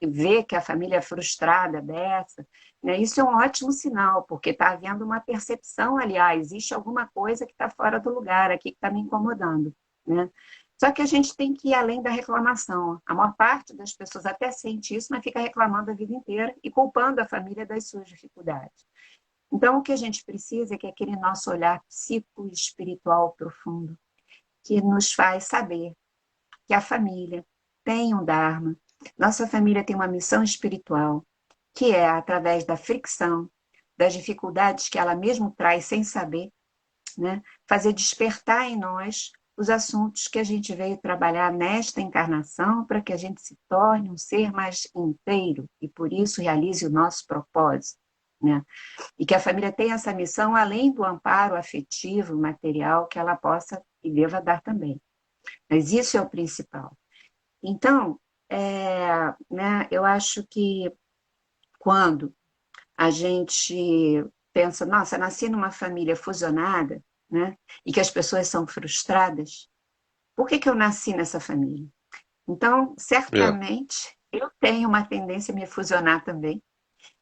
vê que a família é frustrada dessa, né, isso é um ótimo sinal, porque está havendo uma percepção, aliás, existe alguma coisa que está fora do lugar aqui, que está me incomodando. Né? Só que a gente tem que ir além da reclamação. A maior parte das pessoas até sente isso, mas fica reclamando a vida inteira e culpando a família das suas dificuldades. Então, o que a gente precisa é que aquele nosso olhar psicoespiritual profundo, que nos faz saber que a família tem um Dharma, nossa família tem uma missão espiritual, que é através da fricção, das dificuldades que ela mesmo traz sem saber, né, fazer despertar em nós os assuntos que a gente veio trabalhar nesta encarnação para que a gente se torne um ser mais inteiro e por isso realize o nosso propósito. Né? E que a família tenha essa missão além do amparo afetivo, material, que ela possa e deva dar também. Mas isso é o principal. Então, né, eu acho que quando a gente pensa, nossa, nasci numa família fusionada, né, e que as pessoas são frustradas, por que eu nasci nessa família? Então, É. certamente, eu tenho uma tendência a me fusionar também.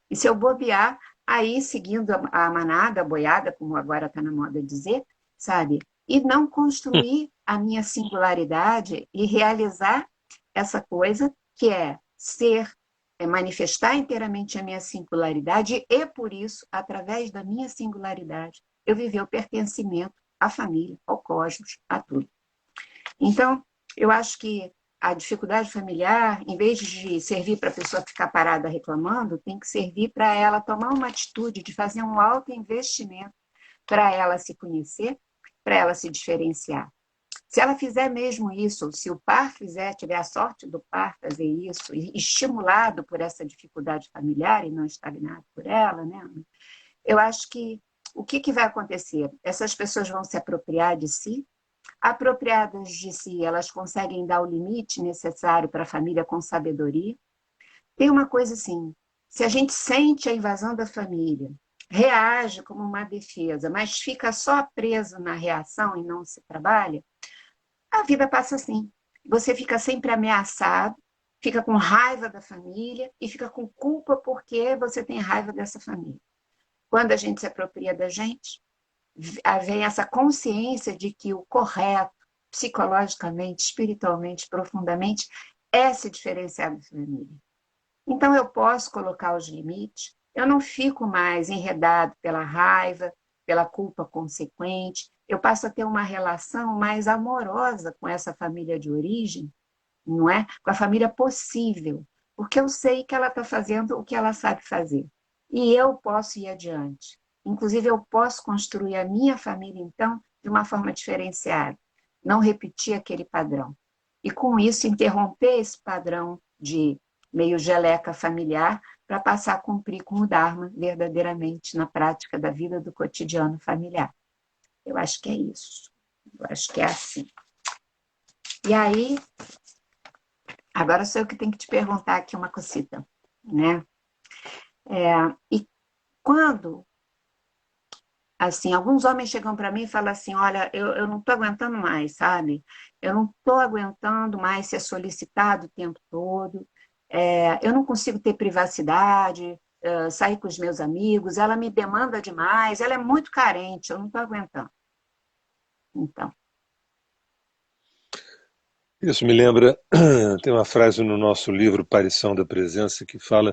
E se eu bobear, aí seguindo a manada, a boiada, como agora está na moda dizer, sabe? E não construir a minha singularidade e realizar essa coisa que é ser, é manifestar inteiramente a minha singularidade e, por isso, através da minha singularidade, eu viver o pertencimento à família, ao cosmos, a tudo. Então, eu acho que a dificuldade familiar, em vez de servir para a pessoa ficar parada reclamando, tem que servir para ela tomar uma atitude de fazer um alto investimento para ela se conhecer, para ela se diferenciar. Se ela fizer mesmo isso, se o par fizer, tiver a sorte do par fazer isso, estimulado por essa dificuldade familiar e não estagnado por ela, né? Eu acho que o que vai acontecer? Essas pessoas vão se apropriar de si, apropriadas de si, elas conseguem dar o limite necessário para a família com sabedoria. Tem uma coisa assim, se a gente sente a invasão da família, reage como uma defesa, mas fica só preso na reação e não se trabalha, a vida passa assim. Você fica sempre ameaçado, fica com raiva da família e fica com culpa porque você tem raiva dessa família. Quando a gente se apropria da gente, vem essa consciência de que o correto, psicologicamente, espiritualmente, profundamente, é se diferenciar da família. Então eu posso colocar os limites, eu não fico mais enredado pela raiva, pela culpa consequente, eu passo a ter uma relação mais amorosa com essa família de origem, não é? Com a família possível, porque eu sei que ela está fazendo o que ela sabe fazer. E eu posso ir adiante. Inclusive, eu posso construir a minha família, então, de uma forma diferenciada, não repetir aquele padrão. E, com isso, interromper esse padrão de meio geleca familiar para passar a cumprir com o Dharma verdadeiramente na prática da vida do cotidiano familiar. Eu acho que é isso. Eu acho que é assim. E aí, agora sou eu que tenho que te perguntar aqui uma cosita, né? E quando, assim, alguns homens chegam para mim e falam assim, olha, eu não estou aguentando mais, sabe? Eu não estou aguentando mais ser solicitado o tempo todo, eu não consigo ter privacidade, sair com os meus amigos, ela me demanda demais, ela é muito carente, eu não estou aguentando. Então, Isso me lembra, tem uma frase no nosso livro Aparição da Presença que fala: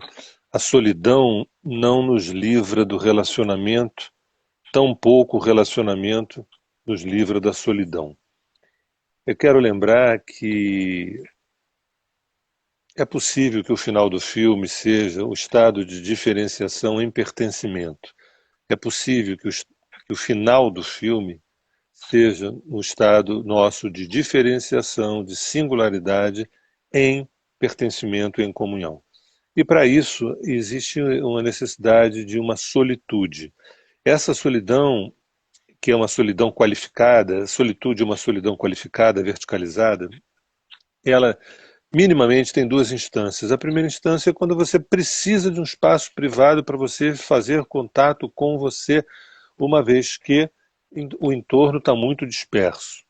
a solidão não nos livra do relacionamento, tampouco o relacionamento nos livra da solidão. Eu quero lembrar que é possível que o final do filme seja o estado de diferenciação em pertencimento. É possível que o final do filme seja um estado nosso de diferenciação, de singularidade em pertencimento, em comunhão. E para isso existe uma necessidade de uma solitude. Essa solidão, que é uma solidão qualificada, solitude é uma solidão qualificada, verticalizada, ela minimamente tem duas instâncias. A primeira instância é quando você precisa de um espaço privado para você fazer contato com você, uma vez que o entorno está muito disperso.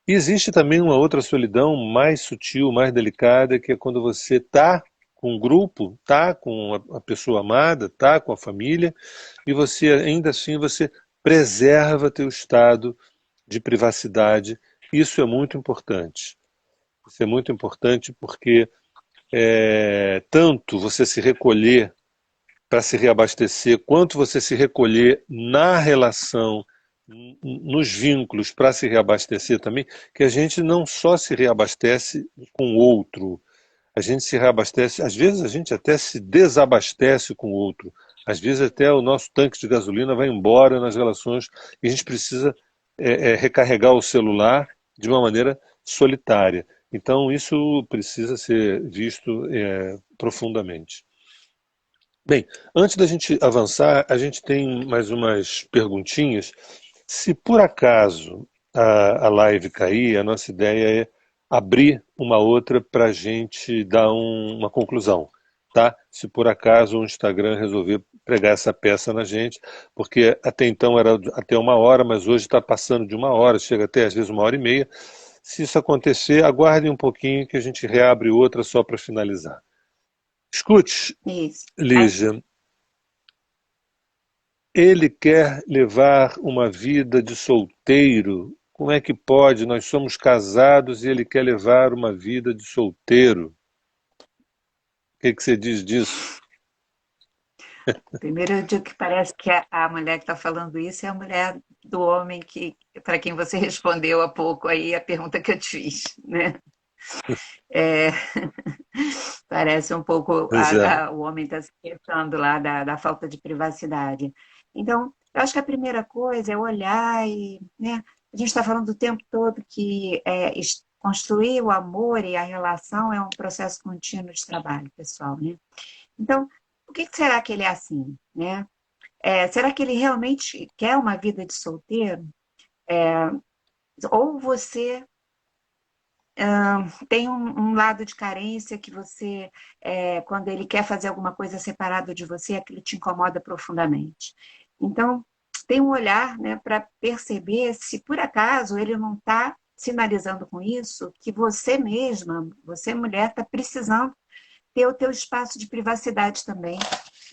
E existe também uma outra solidão mais sutil, mais delicada, que é quando você está com um grupo, está com a pessoa amada, está com a família, e você ainda assim você preserva teu estado de privacidade. Isso é muito importante. Isso é muito importante porque tanto você se recolher para se reabastecer, quanto você se recolher na relação, nos vínculos para se reabastecer também, que a gente não só se reabastece com o outro, a gente se reabastece, às vezes a gente até se desabastece com o outro, às vezes até o nosso tanque de gasolina vai embora nas relações e a gente precisa recarregar o celular de uma maneira solitária. Então isso precisa ser visto profundamente. Bem, antes da gente avançar, a gente tem mais umas perguntinhas. Se por acaso a live cair, a nossa ideia é abrir uma outra para a gente dar uma conclusão, tá? Se por acaso o Instagram resolver pregar essa peça na gente, porque até então era até uma hora, mas hoje está passando de uma hora, chega até às vezes uma hora e meia. Se isso acontecer, aguardem um pouquinho que a gente reabre outra só para finalizar. Escute, Isso. Lígia, ele quer levar uma vida de solteiro. Como é que pode? Nós somos casados e ele quer levar uma vida de solteiro. O que você diz disso? Primeiro, eu digo que parece que a mulher que está falando isso é a mulher do homem que, para quem você respondeu há pouco aí a pergunta que eu te fiz, né? É, parece um pouco Pois é, o homem está se queixando lá da falta de privacidade. Então, eu acho que a primeira coisa é olhar e, né? A gente está falando o tempo todo que construir o amor e a relação é um processo contínuo de trabalho, pessoal, né? Então, por que será que ele é assim, né? Será que ele realmente quer uma vida de solteiro? Ou você tem um lado de carência que você, quando ele quer fazer alguma coisa separado de você, aquilo te incomoda profundamente. Então, tem um olhar, né, para perceber se por acaso ele não está sinalizando com isso que você mesma, você mulher, está precisando ter o teu espaço de privacidade também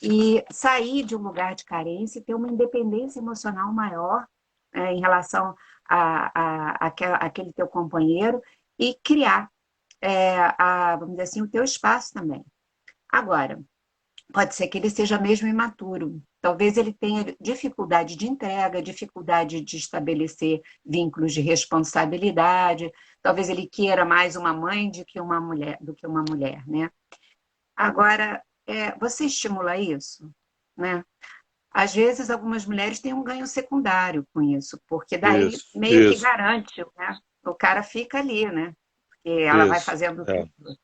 e sair de um lugar de carência e ter uma independência emocional maior em relação àquele teu companheiro e criar, vamos dizer assim, o teu espaço também. Agora, pode ser que ele seja mesmo imaturo. Talvez ele tenha dificuldade de entrega, dificuldade de estabelecer vínculos de responsabilidade. Talvez ele queira mais uma mãe do que uma mulher, né? Agora, você estimula isso, né? Às vezes, algumas mulheres têm um ganho secundário com isso, porque daí isso, meio que isso, garante, né? O cara fica ali, né? Porque ela vai isso. fazendo É. tudo,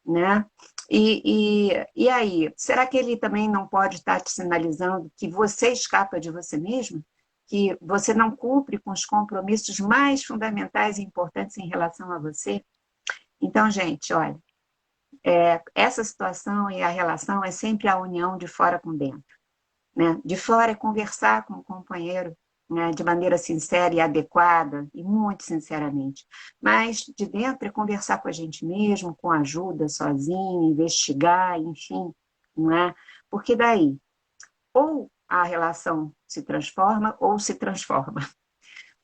né? E aí, será que ele também não pode estar te sinalizando que você escapa de você mesmo? Que você não cumpre com os compromissos mais fundamentais e importantes em relação a você? Então, gente, olha, essa situação e a relação é sempre a união de fora com dentro, né? De fora é conversar com o companheiro, né, de maneira sincera e adequada, e muito sinceramente. Mas de dentro é conversar com a gente mesmo, com ajuda, sozinho, investigar, enfim, não é? Porque daí, ou a relação se transforma ou se transforma.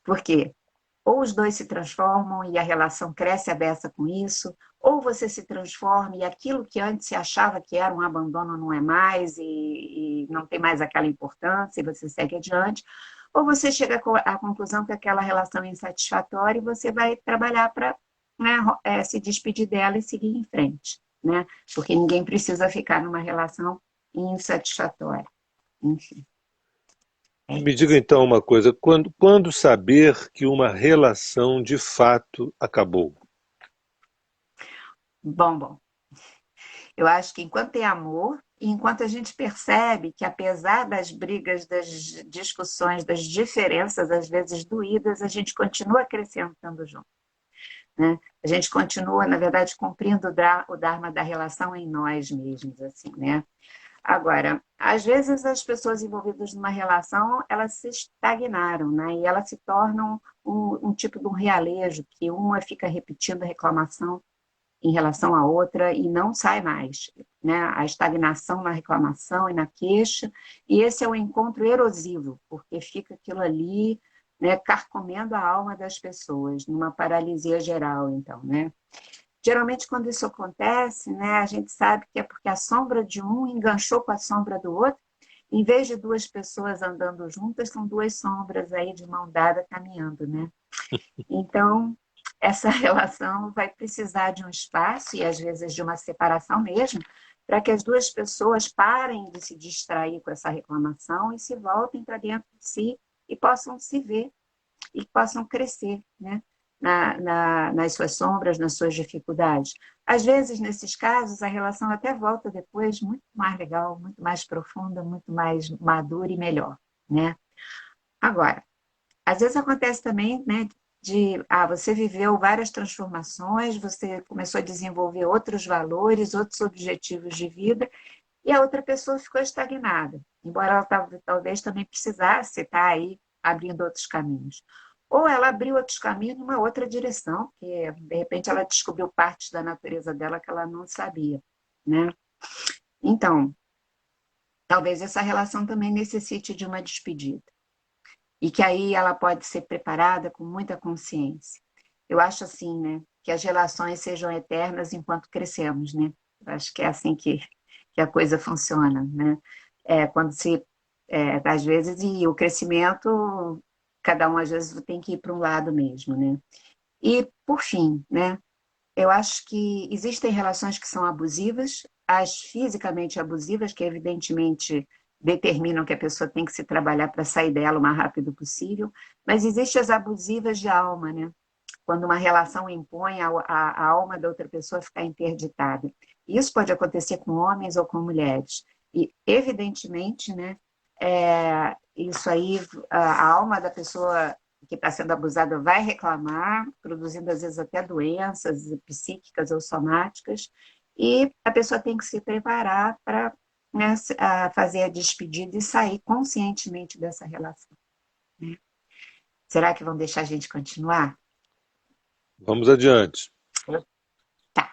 Por quê? Ou os dois se transformam e a relação cresce a beça com isso, ou você se transforma e aquilo que antes se achava que era um abandono não é mais e não tem mais aquela importância e você segue adiante, ou você chega à conclusão que aquela relação é insatisfatória e você vai trabalhar para, né, se despedir dela e seguir em frente, né? Porque ninguém precisa ficar numa relação insatisfatória. Enfim, é Me diga isso. então uma coisa, quando saber que uma relação de fato acabou? Bom. Eu acho que enquanto tem amor, e enquanto a gente percebe que, apesar das brigas, das discussões, das diferenças, às vezes doídas, a gente continua crescendo estando junto. né? A gente continua, na verdade, cumprindo o dharma da relação em nós mesmos, assim, né? Agora, às vezes as pessoas envolvidas numa relação, elas se estagnaram, né? E elas se tornam um tipo de um realejo, que uma fica repetindo a reclamação em relação à outra e não sai mais, né? A estagnação na reclamação e na queixa, e esse é o encontro erosivo, porque fica aquilo ali, né, carcomendo a alma das pessoas, numa paralisia geral, então, né? Geralmente, quando isso acontece, né, a gente sabe que é porque a sombra de um enganchou com a sombra do outro. Em vez de duas pessoas andando juntas, são duas sombras aí de mão dada caminhando, né? Então, essa relação vai precisar de um espaço e às vezes de uma separação mesmo, para que as duas pessoas parem de se distrair com essa reclamação e se voltem para dentro de si e possam se ver e possam crescer, né? Nas suas sombras, nas suas dificuldades. Às vezes, nesses casos, a relação até volta depois muito mais legal, muito mais profunda, muito mais madura e melhor, né? Agora, às vezes acontece também, né, você viveu várias transformações, você começou a desenvolver outros valores, outros objetivos de vida, e a outra pessoa ficou estagnada, embora ela talvez também precisasse estar aí abrindo outros caminhos. Ou ela abriu outros caminhos numa outra direção, que de repente ela descobriu partes da natureza dela que ela não sabia, né? Então, talvez essa relação também necessite de uma despedida. E que aí ela pode ser preparada com muita consciência. Eu acho assim, né, que as relações sejam eternas enquanto crescemos, né? Eu acho que é assim que a coisa funciona, né? Quando às vezes, e o crescimento, cada um às vezes tem que ir para um lado mesmo, né? E, por fim, né, eu acho que existem relações que são abusivas, as fisicamente abusivas, que evidentemente determinam que a pessoa tem que se trabalhar para sair dela o mais rápido possível, mas existem as abusivas de alma, né? Quando uma relação impõe a alma da outra pessoa ficar interditada. Isso pode acontecer com homens ou com mulheres. E, evidentemente, né, isso aí, a alma da pessoa que está sendo abusada vai reclamar, produzindo às vezes até doenças psíquicas ou somáticas, e a pessoa tem que se preparar para, né, fazer a despedida e sair conscientemente dessa relação, né? Será que vão deixar a gente continuar? Vamos adiante. Tá.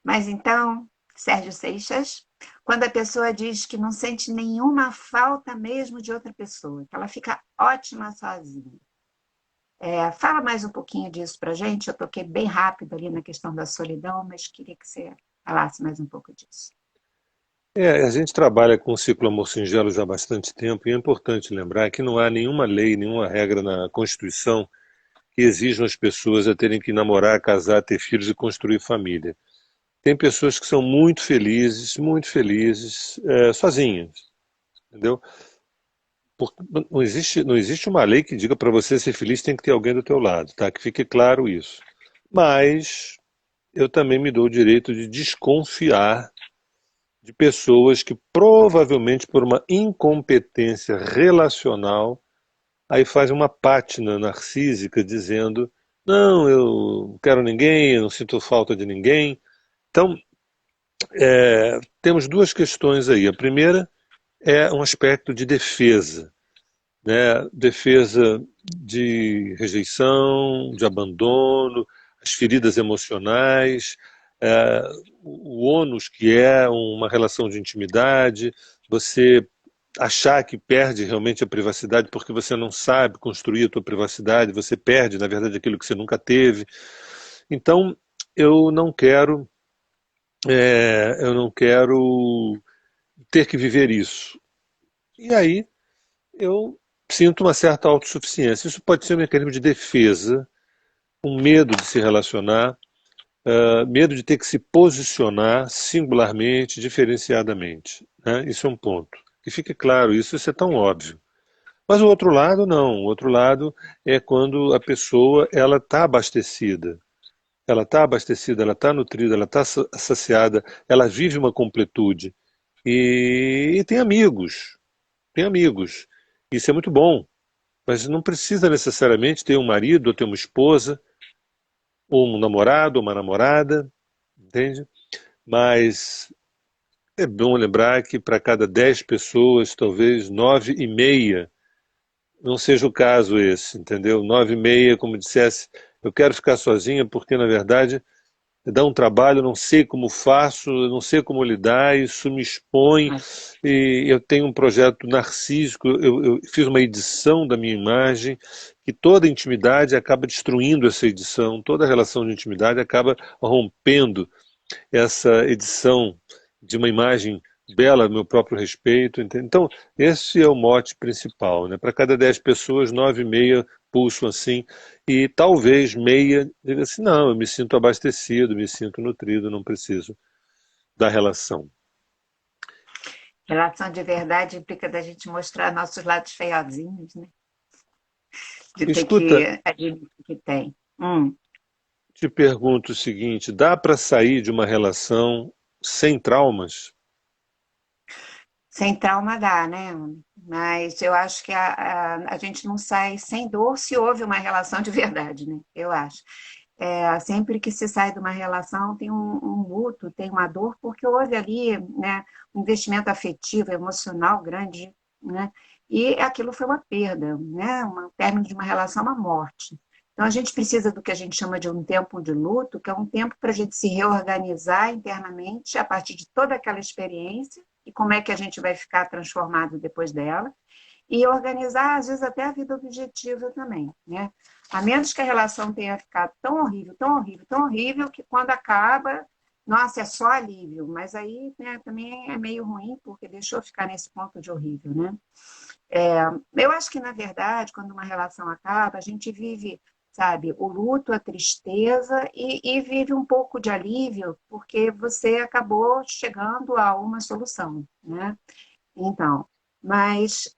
Mas então, Sérgio Seixas, quando a pessoa diz que não sente nenhuma falta mesmo de outra pessoa, que ela fica ótima sozinha. Fala mais um pouquinho disso para a gente. Eu toquei bem rápido ali na questão da solidão, mas queria que você falasse mais um pouco disso. A gente trabalha com o ciclo Amor Singelo já há bastante tempo e é importante lembrar que não há nenhuma lei, nenhuma regra na Constituição que exijam as pessoas a terem que namorar, casar, ter filhos e construir família. Tem pessoas que são muito felizes, sozinhas, entendeu? Porque não existe uma lei que diga para você ser feliz tem que ter alguém do teu lado, tá? Que fique claro isso. Mas eu também me dou o direito de desconfiar de pessoas que provavelmente por uma incompetência relacional aí fazem uma pátina narcísica dizendo não, eu não quero ninguém, eu não sinto falta de ninguém. Então, temos duas questões aí. A primeira é um aspecto de defesa, né? Defesa de rejeição, de abandono, as feridas emocionais, é, o ônus que é uma relação de intimidade, você achar que perde realmente a privacidade porque você não sabe construir a tua privacidade, você perde, na verdade, aquilo que você nunca teve. Então, eu não quero, eu não quero ter que viver isso. E aí eu sinto uma certa autossuficiência. Isso pode ser um mecanismo de defesa, um medo de se relacionar, medo de ter que se posicionar singularmente, diferenciadamente, né? Isso é um ponto. Que fique claro, isso é tão óbvio. Mas o outro lado não. O outro lado é quando a pessoa ela está abastecida. Ela está abastecida, ela está nutrida, ela está saciada, ela vive uma completude. E tem amigos, tem amigos. Isso é muito bom. Mas não precisa necessariamente ter um marido ou ter uma esposa. ou um namorado, ou uma namorada, entende? Mas é bom lembrar que para cada 10 pessoas, talvez 9,5 não seja o caso esse, entendeu? 9,5, como dissesse, eu quero ficar sozinha porque, na verdade, dá um trabalho, eu não sei como faço, eu não sei como lidar, isso me expõe, e eu tenho um projeto narcísico, eu fiz uma edição da minha imagem, que toda intimidade acaba destruindo essa edição, toda relação de intimidade acaba rompendo essa edição de uma imagem bela a meu próprio respeito. Entende? Então, esse é o mote principal. Né? Para cada 10 pessoas, 9,5 pulsam assim, e talvez meia diga assim, não, eu me sinto abastecido, me sinto nutrido, não preciso da relação. Relação de verdade implica da gente mostrar nossos lados feiozinhos, né? De ter Escuta, que admitir que tem. te pergunto o seguinte, dá para sair de uma relação sem traumas? Sem trauma dá, né? Mas eu acho que a gente não sai sem dor se houve uma relação de verdade, né? Eu acho. Sempre que se sai de uma relação tem um luto, tem uma dor, porque houve ali, né, um investimento afetivo, emocional grande, né? E aquilo foi uma perda, né? Um término de uma relação, uma morte. Então a gente precisa do que a gente chama de um tempo de luto, que é um tempo para a gente se reorganizar internamente a partir de toda aquela experiência e como é que a gente vai ficar transformado depois dela e organizar, às vezes, até a vida objetiva também, né? A menos que a relação tenha ficado tão horrível, tão horrível, tão horrível, que quando acaba, nossa, é só alívio. Mas aí, né, também é meio ruim, porque deixou ficar nesse ponto de horrível, né? Eu acho que, na verdade, quando uma relação acaba, a gente vive, sabe, o luto, a tristeza e vive um pouco de alívio, porque você acabou chegando a uma solução, né? Então, mas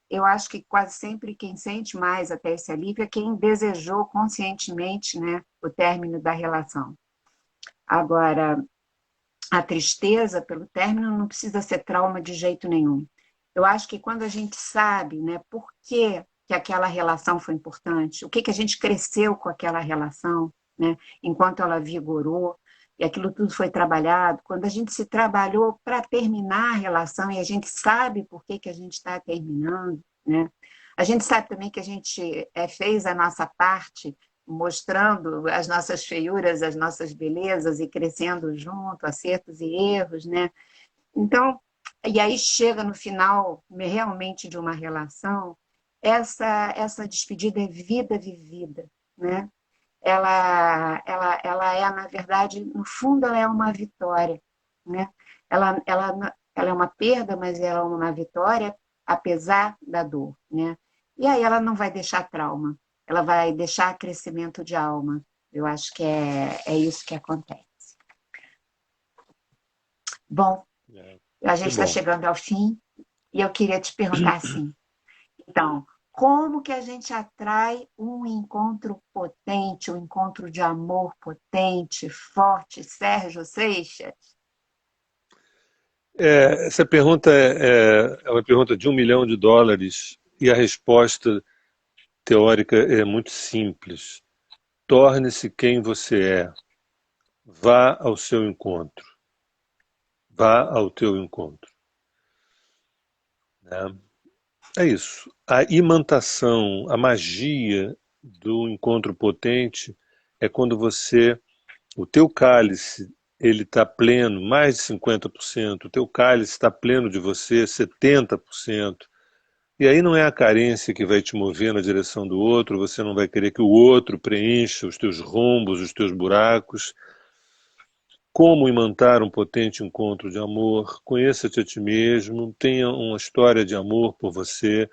eu acho que quase sempre quem sente mais até esse alívio é quem desejou conscientemente, né, o término da relação. Agora, a tristeza pelo término não precisa ser trauma de jeito nenhum. Eu acho que quando a gente sabe, né, por que aquela relação foi importante, o que que a gente cresceu com aquela relação, né, enquanto ela vigorou, e aquilo tudo foi trabalhado, quando a gente se trabalhou para terminar a relação e a gente sabe por que que a gente está terminando, né? A gente sabe também que a gente fez a nossa parte mostrando as nossas feiuras, as nossas belezas e crescendo junto, acertos e erros, né? Então, e aí chega no final realmente de uma relação, essa despedida é vida vivida, né? Ela é, na verdade, no fundo, ela é uma vitória, né? Ela é uma perda, mas ela é uma vitória, apesar da dor, né? E aí ela não vai deixar trauma, ela vai deixar crescimento de alma. Eu acho que é isso que acontece. Bom, É, a que gente está bom. chegando ao fim e eu queria te perguntar assim, então, como que a gente atrai um encontro potente, um encontro de amor potente, forte, Sérgio Seixas? Essa pergunta é uma pergunta de US$ 1 milhão e a resposta teórica é muito simples. Torne-se quem você é. Vá ao seu encontro. Vá ao teu encontro. Né? É isso. A imantação, a magia do encontro potente é quando o teu cálice, ele está pleno, mais de 50%, o teu cálice está pleno de você, 70%. E aí não é a carência que vai te mover na direção do outro, você não vai querer que o outro preencha os teus rombos, os teus buracos. Como imantar um potente encontro de amor? Conheça-te a ti mesmo, tenha uma história de amor por você,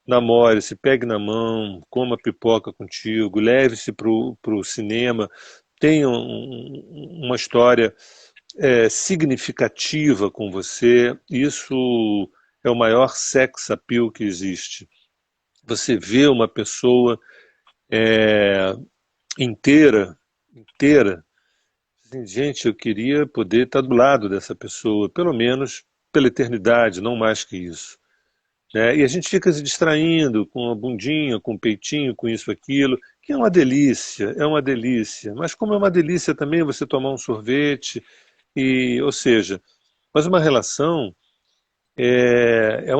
namore, se pegue na mão, coma pipoca contigo, leve-se para o cinema, tenha uma história significativa com você. Isso é o maior sex appeal que existe. Você vê uma pessoa é, inteira, inteira. Assim, gente, eu queria poder estar do lado dessa pessoa, pelo menos pela eternidade, não mais que isso. Né? E a gente fica se distraindo com a bundinha, com o peitinho, com isso, aquilo, que é uma delícia. Mas como é uma delícia também você tomar um sorvete, ou seja, mas uma relação é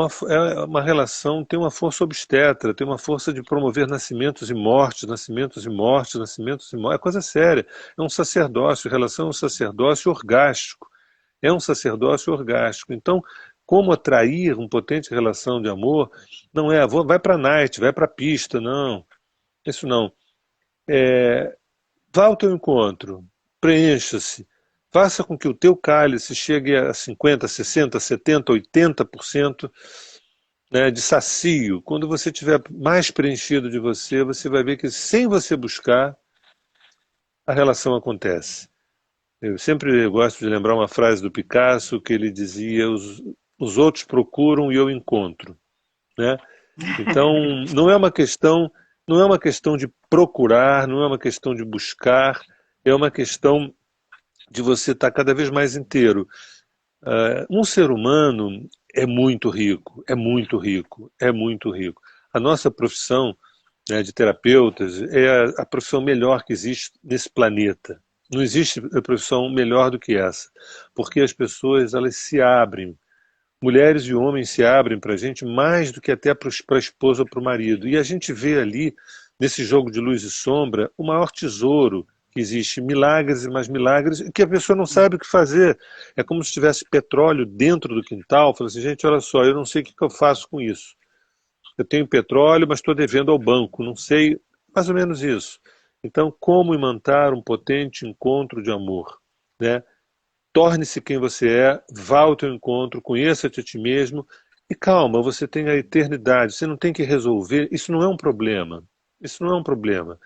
uma relação, tem uma força obstetra, tem uma força de promover nascimentos e mortes, nascimentos e mortes, nascimentos e mortes. É coisa séria. É um sacerdócio, relação é um sacerdócio orgástico. É um sacerdócio orgástico. Então, como atrair uma potente relação de amor, não é, vai para a night, vai para a pista, não. Isso não. Vá ao teu encontro, preencha-se, faça com que o teu cálice chegue a 50, 60, 70, 80%, né, de sacio. Quando você estiver mais preenchido de você, você vai ver que sem você buscar, a relação acontece. Eu sempre gosto de lembrar uma frase do Picasso que ele dizia: os outros procuram e eu encontro, né? Então, não é uma questão de procurar, não é uma questão de buscar, é uma questão de você estar cada vez mais inteiro. Um ser humano é muito rico, é muito rico, é muito rico. A nossa profissão, né, de terapeutas é a profissão melhor que existe nesse planeta. Não existe profissão melhor do que essa, porque as pessoas elas se abrem. Mulheres e homens se abrem para a gente mais do que até para a esposa ou para o marido. E a gente vê ali, nesse jogo de luz e sombra, o maior tesouro que existe, milagres e mais milagres, que a pessoa não sabe o que fazer. É como se tivesse petróleo dentro do quintal, fala assim, gente, olha só, eu não sei o que eu faço com isso. Eu tenho petróleo, mas estou devendo ao banco, não sei, mais ou menos isso. Então, como imantar um potente encontro de amor, né? Torne-se quem você é, vá ao teu encontro, conheça-te a ti mesmo e calma, você tem a eternidade, você não tem que resolver, isso não é um problema. Isso não é um problema.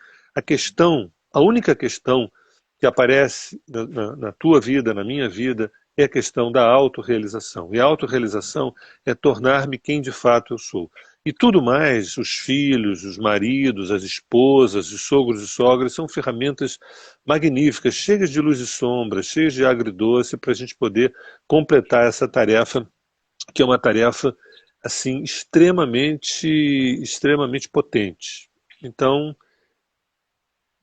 A única questão que aparece na tua vida, na minha vida, é a questão da autorrealização. E a autorrealização é tornar-me quem de fato eu sou. E tudo mais, os filhos, os maridos, as esposas, os sogros e sogras, são ferramentas magníficas, cheias de luz e sombra, cheias de agridoce, para a gente poder completar essa tarefa, que é uma tarefa assim extremamente potente. Então,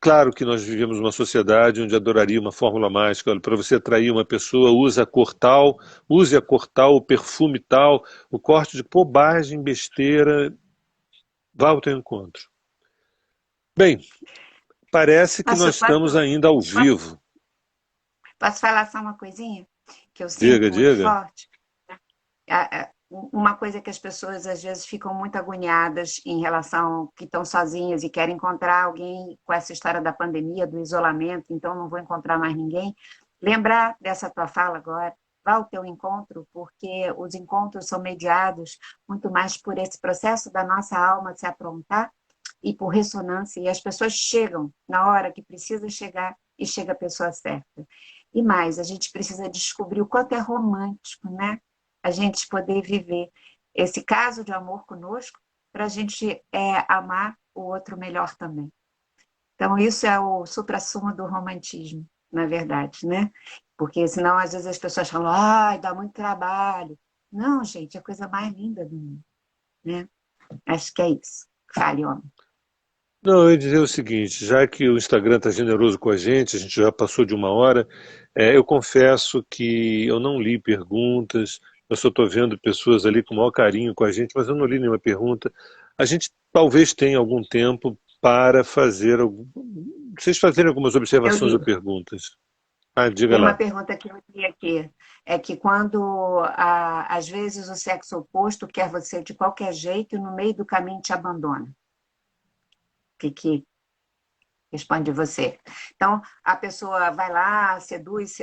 claro que nós vivemos uma sociedade onde adoraria uma fórmula mágica. Olha, para você atrair uma pessoa, use a cor tal, o perfume tal, o corte de bobagem, besteira, vá ao teu encontro. Bem, parece que Nossa, nós estamos ainda ao vivo. posso falar só uma coisinha que eu sinto Diga, muito diga. forte? Uma coisa que as pessoas às vezes ficam muito agoniadas em relação que estão sozinhas e querem encontrar alguém com essa história da pandemia, do isolamento, então não vou encontrar mais ninguém. Lembrar dessa tua fala agora, vá ao teu encontro, porque os encontros são mediados muito mais por esse processo da nossa alma se aprontar e por ressonância, e as pessoas chegam na hora que precisa chegar e chega a pessoa certa. E mais, a gente precisa descobrir o quanto é romântico, né? A gente poder viver esse caso de amor conosco para a gente amar o outro melhor também. Então, isso é o suprassumo do romantismo, na verdade, né? Porque senão, às vezes, as pessoas falam, ai, dá muito trabalho. Não, gente, é a coisa mais linda do mundo, né? Acho que é isso. Fale, homem. Não, eu ia dizer o seguinte, já que o Instagram está generoso com a gente já passou de uma hora, eu confesso que eu não li perguntas, eu só estou vendo pessoas ali com o maior carinho com a gente, mas eu não li nenhuma pergunta. A gente talvez tenha algum tempo para vocês fazerem algumas Eu observações ou digo, perguntas. Ah, diga tem uma lá. pergunta que eu li aqui, é que quando, às vezes, o sexo oposto quer você de qualquer jeito e no meio do caminho te abandona. Que responde você. Então, a pessoa vai lá, seduz,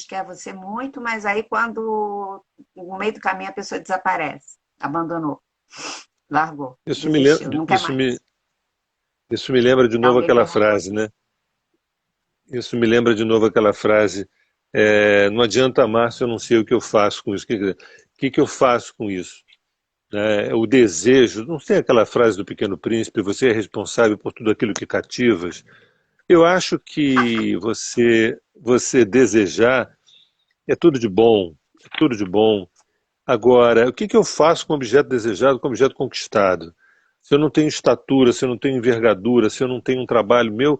quer você muito, mas aí quando no meio do caminho a pessoa desaparece, abandonou, largou, Isso me, desistiu, lem- não quer mais. isso me lembra de novo Alguém aquela perguntou frase, isso. né? Isso me lembra de novo aquela frase, não adianta amar se eu não sei o que eu faço com isso. O que eu faço com isso? Né? O desejo, não sei aquela frase do Pequeno Príncipe, você é responsável por tudo aquilo que cativas. Eu acho que você desejar é tudo de bom, é tudo de bom. Agora, o que eu faço com o objeto desejado, com o objeto conquistado? Se eu não tenho estatura, se eu não tenho envergadura, se eu não tenho um trabalho meu,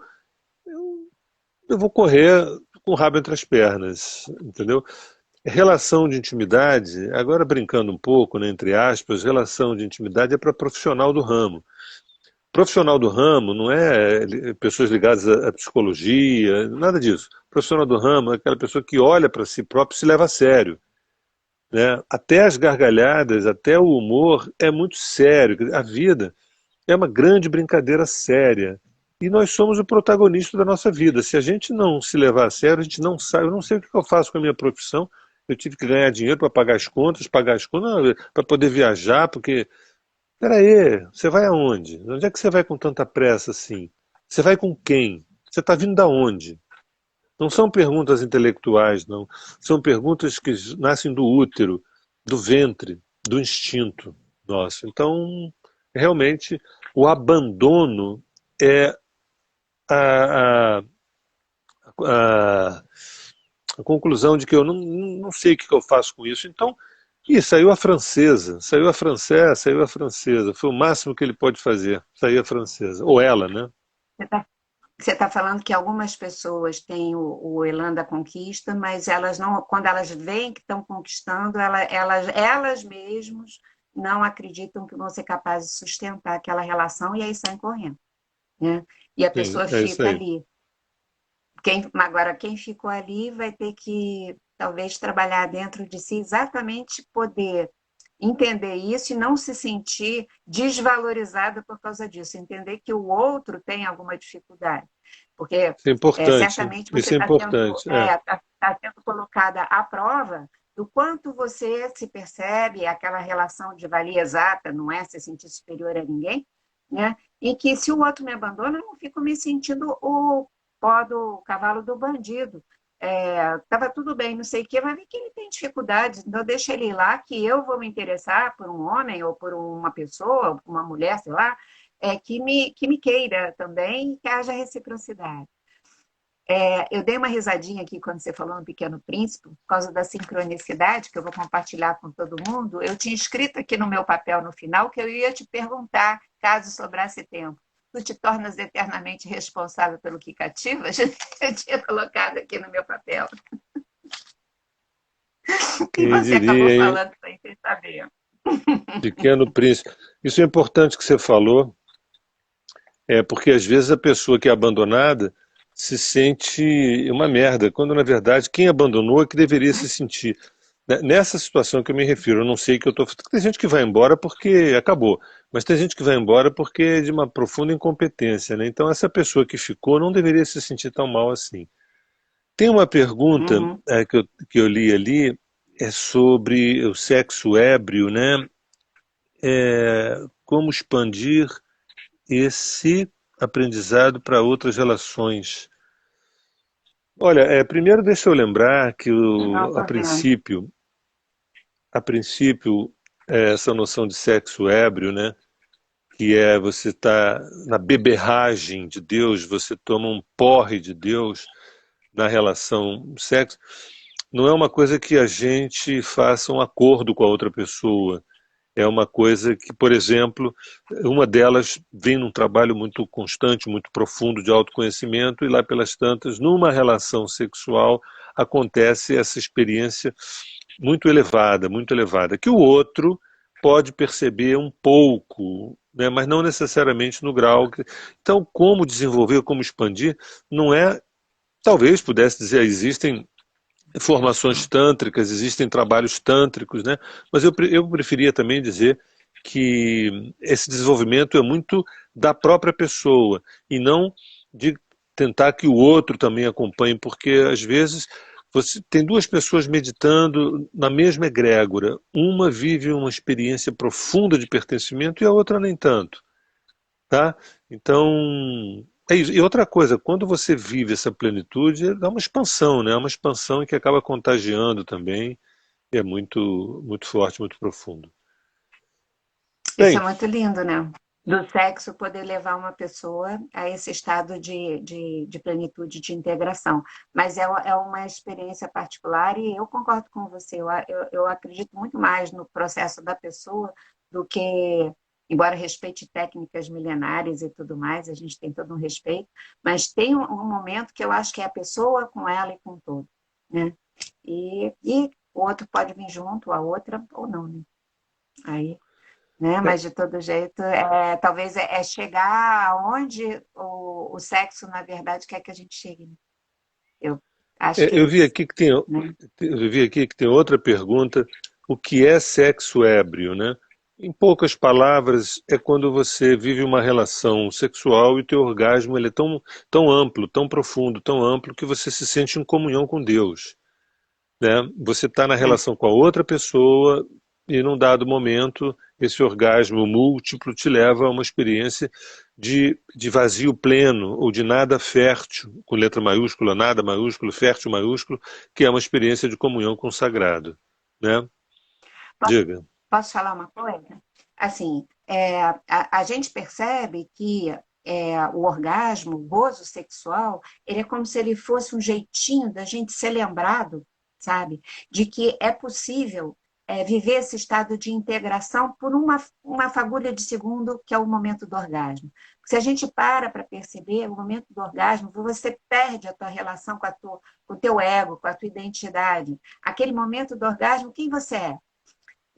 eu vou correr com o rabo entre as pernas, entendeu? Relação de intimidade, agora brincando um pouco, né, entre aspas, relação de intimidade é para profissional do ramo. Profissional do ramo não é pessoas ligadas à psicologia, nada disso. Profissional do ramo é aquela pessoa que olha para si próprio e se leva a sério, né? Até as gargalhadas, até o humor é muito sério. A vida é uma grande brincadeira séria. E nós somos o protagonista da nossa vida. Se a gente não se levar a sério, a gente não sabe. Eu não sei o que eu faço com a minha profissão. Eu tive que ganhar dinheiro para pagar as contas, para poder viajar, porque. Peraí, você vai aonde? Onde é que você vai com tanta pressa assim? Você vai com quem? Você está vindo da onde? Não são perguntas intelectuais, não. São perguntas que nascem do útero, do ventre, do instinto nosso. Então, realmente, o abandono é a, a, a, a conclusão de que eu não sei o que eu faço com isso. Então, saiu a francesa, saiu a francesa, saiu a francesa. Foi o máximo que ele pode fazer, saiu a francesa. Ou ela, né? Você está falando que algumas pessoas têm o elan da conquista, mas elas não, quando elas veem que estão conquistando, elas mesmas não acreditam que vão ser capazes de sustentar aquela relação e aí saem correndo, né? E a Sim, pessoa é isso fica aí. ali. Agora, quem ficou ali vai ter que talvez trabalhar dentro de si exatamente poder entender isso e não se sentir desvalorizada por causa disso, entender que o outro tem alguma dificuldade, porque Isso é importante. certamente você Isso é está sendo, importante. É. tá sendo colocada à prova do quanto você se percebe, aquela relação de valia exata, não é se sentir superior a ninguém, né? E que se o outro me abandona, eu não fico me sentindo o pó do cavalo do bandido. Tava tudo bem, não sei o quê, vai ver que ele tem dificuldades, então deixa ele ir lá, que eu vou me interessar por um homem ou por uma pessoa, ou por uma mulher, sei lá, que me queira também e que haja reciprocidade. Eu dei uma risadinha aqui quando você falou no Pequeno Príncipe, por causa da sincronicidade, que eu vou compartilhar com todo mundo. Eu tinha escrito aqui no meu papel no final que eu ia te perguntar, caso sobrasse tempo. Tu te tornas eternamente responsável pelo que cativas? Eu tinha colocado aqui no meu papel. E Quem você acabou diria, hein? falando sem saber. Pequeno Príncipe. Isso é importante que você falou, porque às vezes a pessoa que é abandonada se sente uma merda, quando na verdade quem abandonou é que deveria se sentir. Nessa situação que eu me refiro, eu não sei que eu estou. Tem gente que vai embora porque acabou, mas tem gente que vai embora porque é de uma profunda incompetência, né? Então essa pessoa que ficou não deveria se sentir tão mal assim. Tem uma pergunta Uhum. que eu li ali, é sobre o sexo ébrio, né? Como expandir esse aprendizado para outras relações. Olha, primeiro deixa eu lembrar que Não, tô vendo. a princípio, essa noção de sexo ébrio, né, que é você estar na beberragem de Deus, você toma um porre de Deus na relação sexo, não é uma coisa que a gente faça um acordo com a outra pessoa. É uma coisa que, por exemplo, uma delas vem num trabalho muito constante, muito profundo de autoconhecimento, e lá pelas tantas, numa relação sexual, acontece essa experiência muito elevada, que o outro pode perceber um pouco, né, mas não necessariamente no grau. Então, como desenvolver, como expandir, não é. Talvez pudesse dizer, existem formações tântricas, existem trabalhos tântricos, né? Mas eu preferia também dizer que esse desenvolvimento é muito da própria pessoa e não de tentar que o outro também acompanhe, porque às vezes você tem duas pessoas meditando na mesma egrégora. Uma vive uma experiência profunda de pertencimento e a outra nem tanto, tá? Então, é isso. E outra coisa, quando você vive essa plenitude, dá uma expansão, né? Uma expansão que acaba contagiando também, e é muito, muito forte, muito profundo. Isso é Bem, muito lindo, né? Do sexo poder levar uma pessoa a esse estado de plenitude, de integração. Mas é uma experiência particular e eu concordo com você. Eu acredito muito mais no processo da pessoa do que embora respeite técnicas milenares e tudo mais, a gente tem todo um respeito, mas tem um momento que eu acho que é a pessoa com ela e com o todo, né? E o outro pode vir junto, a outra ou não, né? Aí, né? É, Mas de todo jeito, talvez é chegar aonde o sexo, na verdade, quer que a gente chegue, né? Eu acho que é eu vi isso, aqui que tem, né? eu vi aqui que tem outra pergunta. O que é sexo ébrio, né? Em poucas palavras, é quando você vive uma relação sexual e o teu orgasmo ele é tão amplo, tão profundo, tão amplo que você se sente em comunhão com Deus, né? Você está na É. relação com a outra pessoa e num dado momento esse orgasmo múltiplo te leva a uma experiência de vazio pleno ou de nada fértil, com letra maiúscula, nada maiúsculo, fértil maiúsculo, que é uma experiência de comunhão com o sagrado, né? Diga. Posso falar uma coisa? Assim, a gente percebe que o orgasmo, o gozo sexual, ele é como se ele fosse um jeitinho da gente ser lembrado, sabe? De que é possível viver esse estado de integração por uma fagulha de segundo, que é o momento do orgasmo. Se a gente para perceber o momento do orgasmo, você perde a tua relação com o teu ego, com a tua identidade. Aquele momento do orgasmo, quem você é?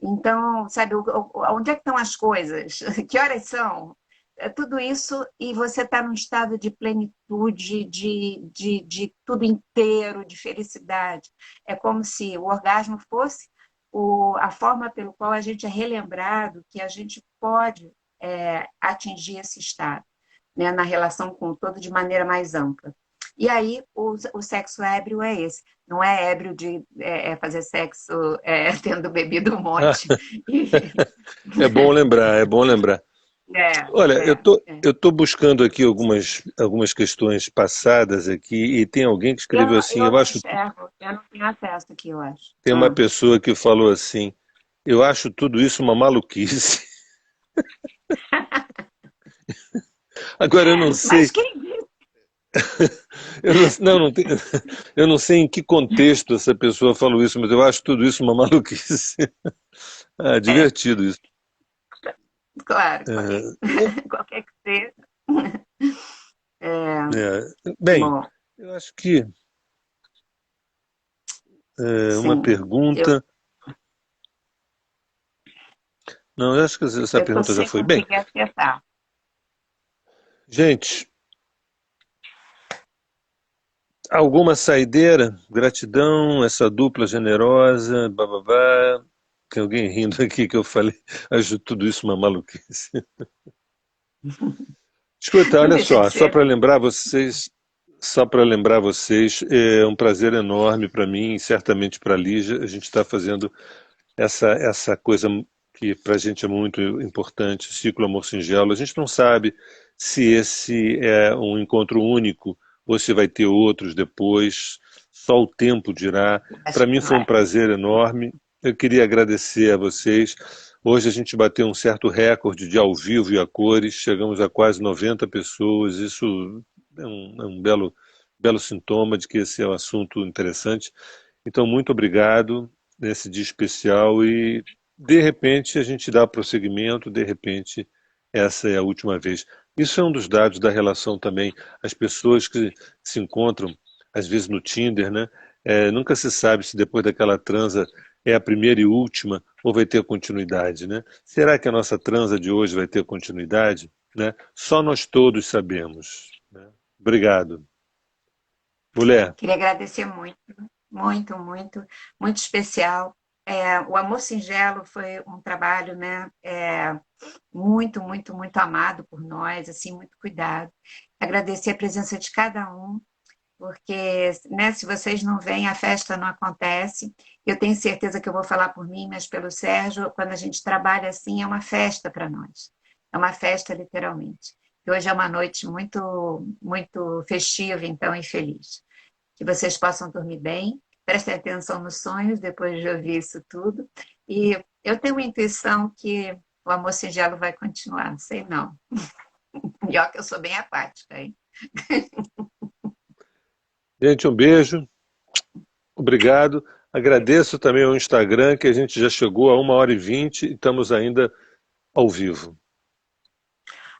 Então, sabe, onde é que estão as coisas? Que horas são? É tudo isso e você está num estado de plenitude, de tudo inteiro, de felicidade. É como se o orgasmo fosse a forma pelo qual a gente é relembrado que a gente pode atingir esse estado, né, na relação com o todo de maneira mais ampla. E aí, o sexo ébrio é esse. Não é ébrio de fazer sexo tendo bebido um Ah, monte. é bom lembrar, é bom lembrar. É, Olha, é, é. eu tô buscando aqui algumas questões passadas aqui e tem alguém que escreveu assim, Eu não enxergo, eu não tenho acesso aqui, eu acho. tem uma pessoa que falou assim, eu acho tudo isso uma maluquice. Agora eu não Mas sei, quem disse? não tem, eu não sei em que contexto essa pessoa falou isso, mas eu acho tudo isso uma maluquice. Ah, É, divertido isso. claro, É, qualquer que seja. É, bem, bom, eu acho que uma sim, eu pergunta. Não, eu acho que essa estou pergunta já sem foi. Bem, conseguir acessar. gente, alguma saideira? Gratidão, essa dupla generosa, bababá. Tem alguém rindo aqui que eu falei, acho tudo isso uma maluquice. Escuta, Não olha deixa de só ser. para lembrar vocês, é um prazer enorme para mim e certamente para a Lígia. A gente está fazendo essa coisa que para a gente é muito importante, o Ciclo Amor Singelo. A gente não sabe se esse é um encontro único ou se vai ter outros depois, só o tempo dirá. Acho Para que mim foi um vai. prazer enorme. Eu queria agradecer a vocês. Hoje a gente bateu um certo recorde de ao vivo e a cores, chegamos a quase 90 pessoas. Isso é um belo sintoma de que esse é um assunto interessante. Então, muito obrigado nesse dia especial e de repente a gente dá prosseguimento, de repente essa é a última vez. Isso é um dos dados da relação também. As pessoas que se encontram, às vezes no Tinder, né? Nunca se sabe se depois daquela transa é a primeira e última ou vai ter continuidade, né? Será que a nossa transa de hoje vai ter continuidade? Né? Só nós todos sabemos. Né? Obrigado. Mulher, Queria agradecer muito, muito, muito, muito especial. O Amor Singelo foi um trabalho, né, muito, muito, muito amado por nós, assim, muito cuidado. Agradecer a presença de cada um, porque, né, se vocês não vêm, a festa não acontece. Eu tenho certeza que eu vou falar por mim, mas pelo Sérgio, quando a gente trabalha assim, é uma festa para nós. É uma festa, literalmente. E hoje é uma noite muito, muito festiva, então, e feliz. Que vocês possam dormir bem, prestem atenção nos sonhos depois de ouvir isso tudo. E eu tenho uma intuição que o amor singelo vai continuar, não sei não. E ó que eu sou bem apática, hein? gente, um beijo. Obrigado. Agradeço também ao Instagram, que a gente já chegou a 1h20 e estamos ainda ao vivo.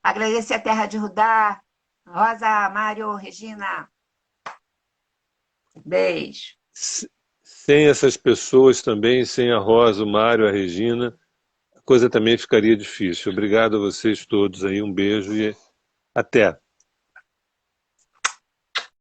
Agradecer a Terra de Rudá, Rosa, Mário, Regina. Beijo. Se- Sem essas pessoas também, sem a Rosa, o Mário, a Regina, a coisa também ficaria difícil. Obrigado a vocês todos aí, um beijo e até.